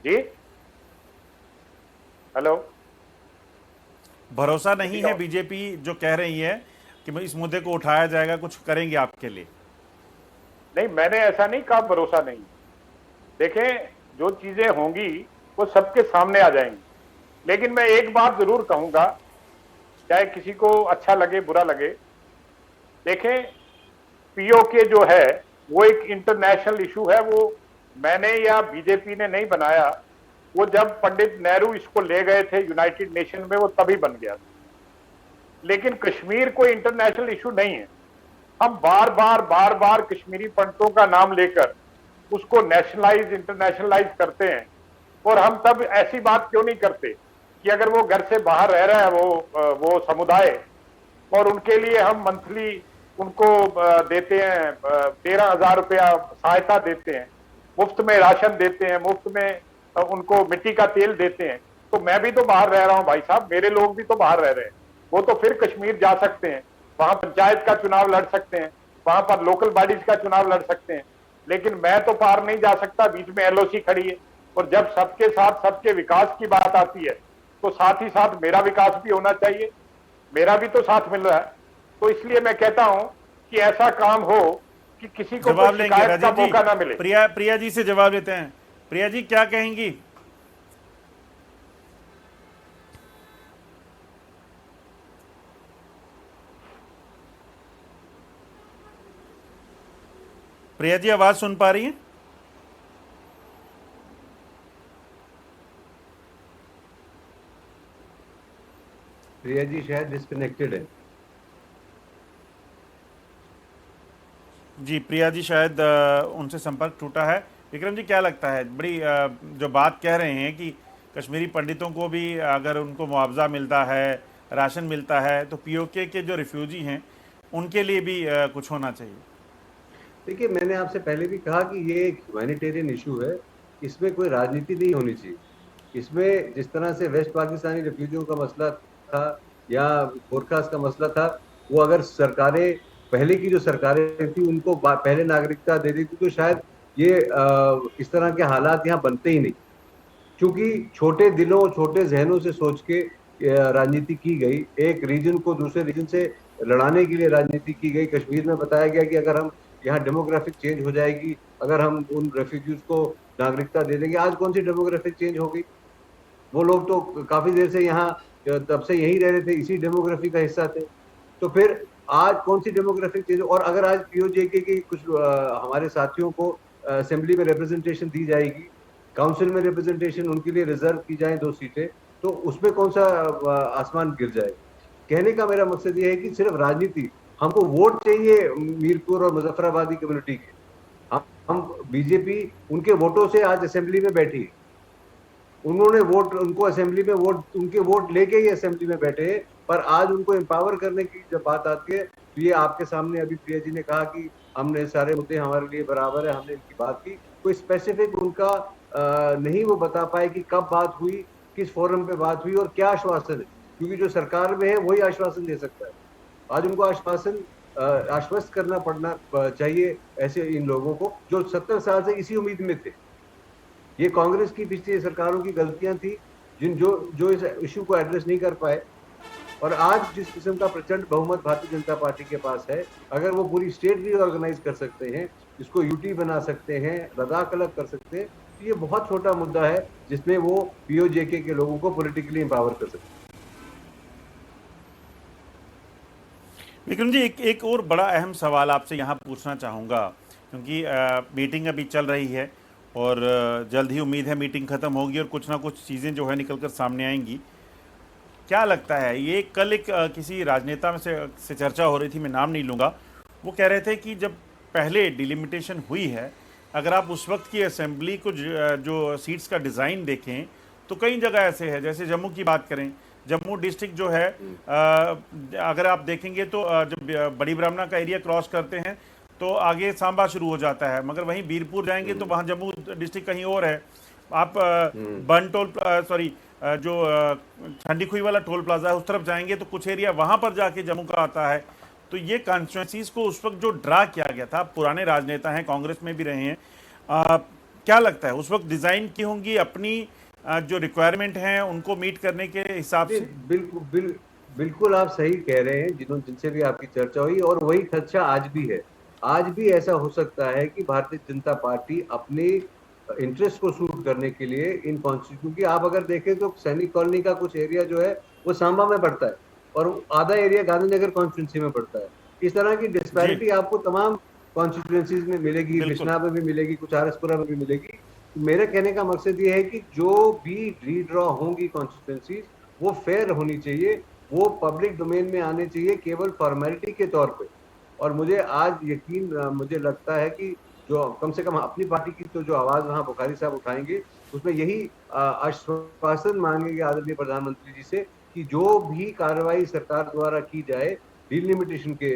जी, हेलो, भरोसा नहीं है बीजेपी जो कह रही है कि इस मुद्दे को उठाया जाएगा, कुछ करेंगे आपके लिए? नहीं, मैंने ऐसा नहीं कहा भरोसा नहीं। देखें, जो चीजें होंगी वो सबके सामने आ जाएंगी, लेकिन मैं एक बात जरूर कहूंगा, चाहे किसी को अच्छा लगे बुरा लगे। देखें, पीओके जो है वो एक इंटरनेशनल इशू है, वो मैंने या बीजेपी ने नहीं बनाया, वो जब पंडित नेहरू इसको ले गए थे यूनाइटेड नेशन में, वो तभी बन गया। लेकिन कश्मीर कोई इंटरनेशनल इशू नहीं है। हम बार बार कश्मीरी पंडितों का नाम लेकर उसको नेशनलाइज इंटरनेशनलाइज करते हैं, और हम तब ऐसी बात क्यों नहीं करते कि अगर वो घर से बाहर रह रहा है वो समुदाय, और उनके लिए हम मंथली उनको देते हैं 13,000 रुपया सहायता देते हैं, मुफ्त में राशन देते हैं, मुफ्त में उनको मिट्टी का तेल देते हैं, तो मैं भी तो बाहर रह रहा हूं भाई साहब, मेरे लोग भी तो बाहर रह रहे हैं, वो तो फिर कश्मीर जा सकते हैं, वहां पंचायत का चुनाव लड़ सकते हैं, वहां पर लोकल बॉडीज का चुनाव लड़ सकते हैं, लेकिन मैं तो पार नहीं जा सकता, बीच में एलओसी खड़ी है। और जब सबके साथ सबके विकास की बात आती है तो साथ ही साथ मेरा विकास भी होना चाहिए, मेरा भी तो साथ मिल रहा है। तो इसलिए मैं कहता हूं कि ऐसा काम हो कि किसी को जवाब कोई लेंगे शिकायत का राजीव मौका ना जी। मिले। प्रिया जी से जवाब लेते हैं। प्रिया जी, क्या कहेंगी? प्रिया जी, आवाज सुन पा रही हैं? प्रिया जी शायद डिस्कनेक्टेड है। जी, प्रिया जी शायद उनसे संपर्क टूटा है। विक्रम जी, क्या लगता है, बड़ी जो बात कह रहे हैं कि कश्मीरी पंडितों को भी अगर उनको मुआवजा मिलता है, राशन मिलता है, तो पीओके के जो रिफ्यूजी हैं उनके लिए भी कुछ होना चाहिए? देखिए, मैंने आपसे पहले भी कहा कि ये एक ह्यूमैनिटेरियन इशू है, इसमें कोई राजनीति नहीं होनी चाहिए। इसमें जिस तरह से वेस्ट पाकिस्तानी रिफ्यूजियों का मसला था या गोरखास का मसला था, वो अगर सरकारें, पहले की जो सरकारें थी, उनको पहले नागरिकता दे दी थी, तो शायद ये इस तरह के हालात यहाँ बनते ही नहीं। क्योंकि छोटे दिलों और छोटे जहनों से सोच के राजनीति की गई, एक रीजन को दूसरे रीजन से लड़ाने के लिए राजनीति की गई। कश्मीर में बताया गया कि अगर हम यहाँ डेमोग्राफिक चेंज हो जाएगी, अगर हम उन रेफ्यूजीज को नागरिकता दे देंगे। आज कौन सी डेमोग्राफिक चेंज हो गई? वो लोग तो काफी देर से यहाँ तब से यही रह रहे थे, इसी डेमोग्राफी का हिस्सा थे। तो फिर आज कौन सी डेमोग्राफिक चेंज? और अगर आज पीओजेके की कुछ हमारे साथियों को असेंबली में रिप्रेजेंटेशन दी जाएगी, काउंसिल में रिप्रेजेंटेशन उनके लिए रिजर्व की जाए 2 सीटें, तो उसमें कौन सा आसमान गिर जाए? कहने का मेरा मकसद ये है कि सिर्फ राजनीति, हमको वोट चाहिए मीरपुर और मुजफ्फराबादी कम्युनिटी के। हम बीजेपी उनके वोटों से आज असेंबली में बैठी, उन्होंने वोट, उनको असेंबली में वोट, उनके वोट लेके ही असेंबली में बैठे। पर आज उनको एम्पावर करने की जब बात आती है, तो ये आपके सामने अभी प्रिया जी ने कहा कि हमने सारे मुद्दे हमारे लिए बराबर है, हमने इनकी बात की, कोई स्पेसिफिक उनका नहीं वो बता पाए कि कब बात हुई, किस फोरम पे बात हुई और क्या आश्वासन है। क्योंकि जो सरकार में है वही आश्वासन दे सकता है। आज उनको आश्वस्त करना पड़ना चाहिए ऐसे इन लोगों को जो 70 साल से इसी उम्मीद में थे। ये कांग्रेस की पिछली सरकारों की गलतियां थी जो इस इशू को एड्रेस नहीं कर पाए। और आज जिस किस्म का प्रचंड बहुमत भारतीय जनता पार्टी के पास है, अगर वो पूरी स्टेट रीऑर्गेनाइज कर सकते हैं, इसको यूटी बना सकते हैं, लद्दाख अलग कर सकते हैं, तो ये बहुत छोटा मुद्दा है जिसमें वो पीओजेके के लोगों को पॉलिटिकली एम्पावर कर सकते हैं। विक्रम जी, एक और बड़ा अहम सवाल आपसे यहाँ पूछना चाहूँगा, क्योंकि मीटिंग अभी चल रही है और जल्द ही उम्मीद है मीटिंग ख़त्म होगी और कुछ ना कुछ चीज़ें जो है निकल कर सामने आएंगी। क्या लगता है, ये कल एक किसी राजनेता में से चर्चा हो रही थी, मैं नाम नहीं लूँगा, वो कह रहे थे कि जब पहले डिलिमिटेशन हुई है अगर आप उस वक्त की असेंबली को जो सीट्स का डिज़ाइन देखें तो कई जगह ऐसे है, जैसे जम्मू की बात करें, जम्मू डिस्ट्रिक्ट जो है अगर आप देखेंगे तो जब बड़ी ब्राह्मणा का एरिया क्रॉस करते हैं तो आगे सांबा शुरू हो जाता है, मगर वहीं बीरपुर जाएंगे तो वहाँ जम्मू डिस्ट्रिक्ट कहीं और है। आप बन टोल सॉरी जो ठंडी खुई वाला टोल प्लाजा है उस तरफ जाएंगे तो कुछ एरिया वहाँ पर जाके जम्मू का आता है। तो ये कॉन्स्टिट्यूंसीज को उस वक्त जो ड्रा किया गया था, पुराने राजनेता हैं, कांग्रेस में भी रहे हैं, क्या लगता है उस वक्त डिज़ाइन की होंगी अपनी जो रिक्वायरमेंट हैं उनको मीट करने के हिसाब से? बिल्कुल आप सही कह रहे हैं, जिनसे भी आपकी चर्चा हुई, और वही खदशा आज भी है। आज भी ऐसा हो सकता है कि भारतीय जनता पार्टी अपने इंटरेस्ट को सूट करने के लिए इन कॉन्स्टिट्यूशन, क्योंकि आप अगर देखें तो सैनिक कॉलोनी का कुछ एरिया जो है वो सांबा में पड़ता है और आधा एरिया गांधीनगर कॉन्स्टिट्यूंसी में पड़ता है। इस तरह की डिस्पैरिटी आपको तमाम कॉन्स्टिट्यूंसीज में मिलेगी, बिश्नाह में भी मिलेगी, कुछ आरएसपुरा में भी मिलेगी। मेरे कहने का मकसद ये है कि जो भी रीड्रॉ होंगी कॉन्स्टिट्यूंसीज वो फेयर होनी चाहिए, वो पब्लिक डोमेन में आने चाहिए केवल फॉर्मेलिटी के तौर पे। और मुझे आज यकीन, मुझे लगता है कि जो कम से कम अपनी पार्टी की तो जो आवाज वहाँ बुखारी साहब उठाएंगे उसमें यही आश्वासन मांगेंगे आदरणीय प्रधानमंत्री जी से कि जो भी कार्रवाई सरकार द्वारा की जाए डिलिमिटेशन के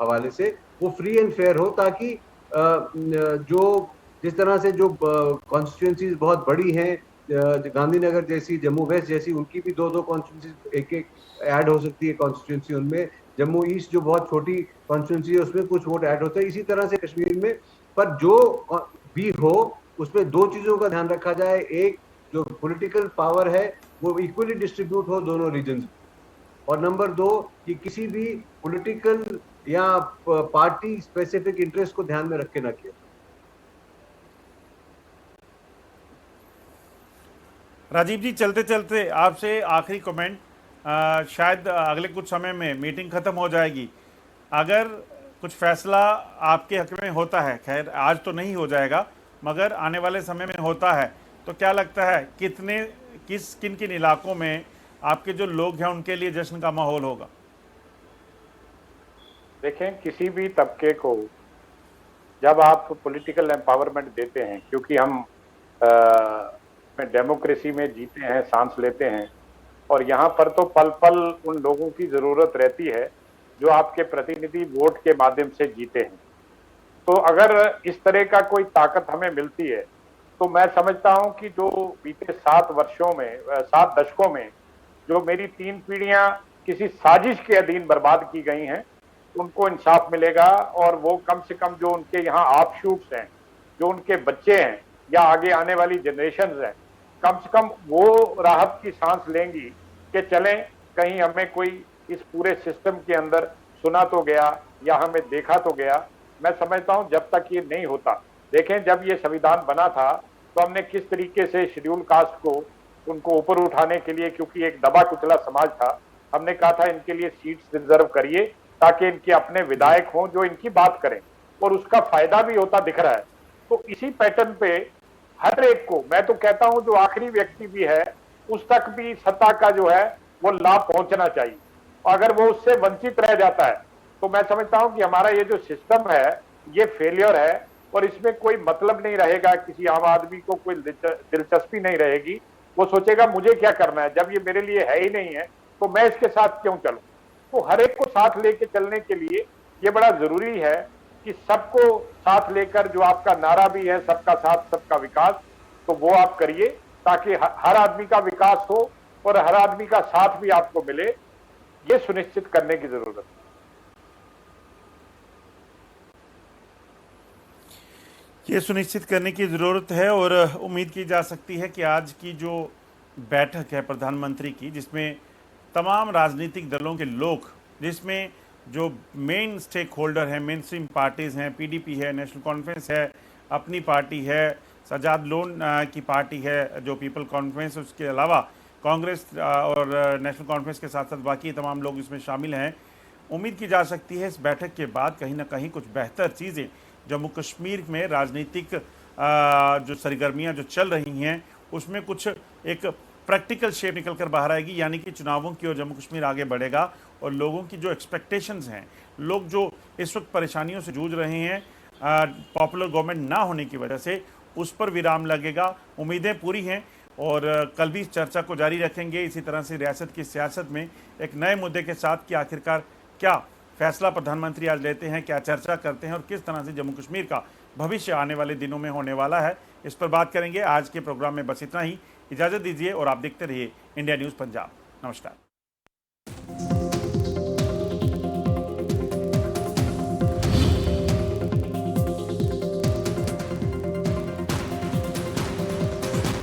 हवाले से वो फ्री एंड फेयर हो, ताकि जो जिस तरह से जो कॉन्स्टिट्यूंसीज बहुत बड़ी हैं, गांधीनगर जैसी, जम्मू वेस्ट जैसी, उनकी भी दो कॉन्स्टिट्यूंसी एक एक ऐड हो सकती है कॉन्स्टिट्यूंसी उनमें। जम्मू ईस्ट जो बहुत छोटी कॉन्स्टिट्यूंसी है उसमें कुछ वोट ऐड होते हैं। इसी तरह से कश्मीर में, पर जो भी हो उसमें दो चीजों का ध्यान रखा जाए, एक जो पॉलिटिकल पावर है वो इक्वली डिस्ट्रीब्यूट हो दोनों रीजन, और नंबर दो कि किसी भी पॉलिटिकल या पार्टी स्पेसिफिक इंटरेस्ट को ध्यान में रख के ना किया। राजीव जी, चलते चलते आपसे आखिरी कमेंट, शायद अगले कुछ समय में मीटिंग खत्म हो जाएगी, अगर कुछ फैसला आपके हक में होता है, खैर आज तो नहीं हो जाएगा मगर आने वाले समय में होता है, तो क्या लगता है किन किन इलाकों में आपके जो लोग हैं उनके लिए जश्न का माहौल होगा? देखें, किसी भी तबके को जब आप पॉलिटिकल एम्पावरमेंट देते हैं, क्योंकि हम डेमोक्रेसी में जीते हैं, सांस लेते हैं, और यहाँ पर तो पल पल उन लोगों की जरूरत रहती है जो आपके प्रतिनिधि वोट के माध्यम से जीते हैं। तो अगर इस तरह का कोई ताकत हमें मिलती है तो मैं समझता हूं कि जो बीते 7 दशकों में जो मेरी 3 पीढ़ियां किसी साजिश के अधीन बर्बाद की गई हैं, उनको इंसाफ मिलेगा, और वो कम से कम जो उनके यहाँ ऑफशूट्स हैं, जो उनके बच्चे हैं या आगे आने वाली जनरेशन हैं, कम से कम वो राहत की सांस लेंगी कि चलें, कहीं हमें कोई इस पूरे सिस्टम के अंदर सुना तो गया या हमें देखा तो गया। मैं समझता हूं जब तक ये नहीं होता, देखें जब ये संविधान बना था तो हमने किस तरीके से शेड्यूल कास्ट को उनको ऊपर उठाने के लिए, क्योंकि एक दबा कुचला समाज था, हमने कहा था इनके लिए सीट्स रिजर्व करिए ताकि इनके अपने विधायक हों जो इनकी बात करें, और उसका फायदा भी होता दिख रहा है। तो इसी पैटर्न पे हर एक को, मैं तो कहता हूं जो आखिरी व्यक्ति भी है उस तक भी सत्ता का जो है वो लाभ पहुंचना चाहिए, और अगर वो उससे वंचित रह जाता है तो मैं समझता हूं कि हमारा ये जो सिस्टम है ये फेलियर है, और इसमें कोई मतलब नहीं रहेगा, किसी आम आदमी को कोई दिलचस्पी नहीं रहेगी। वो सोचेगा मुझे क्या करना है, जब ये मेरे लिए है ही नहीं है तो मैं इसके साथ क्यों चलूं। तो हर एक को साथ लेके चलने के लिए ये बड़ा जरूरी है कि सबको साथ लेकर, जो आपका नारा भी है सबका साथ सबका विकास, तो वो आप करिए ताकि हर आदमी का विकास हो और हर आदमी का साथ भी आपको मिले, ये सुनिश्चित करने की जरूरत है। ये सुनिश्चित करने की ज़रूरत है, और उम्मीद की जा सकती है कि आज की जो बैठक है प्रधानमंत्री की, जिसमें तमाम राजनीतिक दलों के लोग, जिसमें जो मेन स्टेक होल्डर हैं, मेन स्ट्रीम पार्टीज़ हैं, पीडीपी है, नेशनल कॉन्फ्रेंस है, अपनी पार्टी है, सजाद लोन की पार्टी है जो पीपल कॉन्फ्रेंस, उसके अलावा कांग्रेस और नेशनल कॉन्फ्रेंस के साथ साथ बाकी तमाम लोग इसमें शामिल हैं। उम्मीद की जा सकती है इस बैठक के बाद कहीं ना कहीं कुछ बेहतर चीज़ें जम्मू कश्मीर में राजनीतिक जो सरगर्मियां जो चल रही हैं उसमें कुछ एक प्रैक्टिकल शेप निकल कर बाहर आएगी, यानी कि चुनावों की ओर जम्मू कश्मीर आगे बढ़ेगा, और लोगों की जो एक्सपेक्टेशंस हैं, लोग जो इस वक्त परेशानियों से जूझ रहे हैं, पॉपुलर गवर्नमेंट ना होने की वजह से उस पर विराम लगेगा। उम्मीदें पूरी हैं और कल भी इस चर्चा को जारी रखेंगे। इसी तरह से रियासत की सियासत में एक नए मुद्दे के साथ कि आखिरकार क्या फैसला प्रधानमंत्री आज लेते हैं, क्या चर्चा करते हैं और किस तरह से जम्मू कश्मीर का भविष्य आने वाले दिनों में होने वाला है, इस पर बात करेंगे। आज के प्रोग्राम में बस इतना ही, इजाज़त दीजिए और आप देखते रहिए इंडिया न्यूज़ पंजाब। नमस्कार।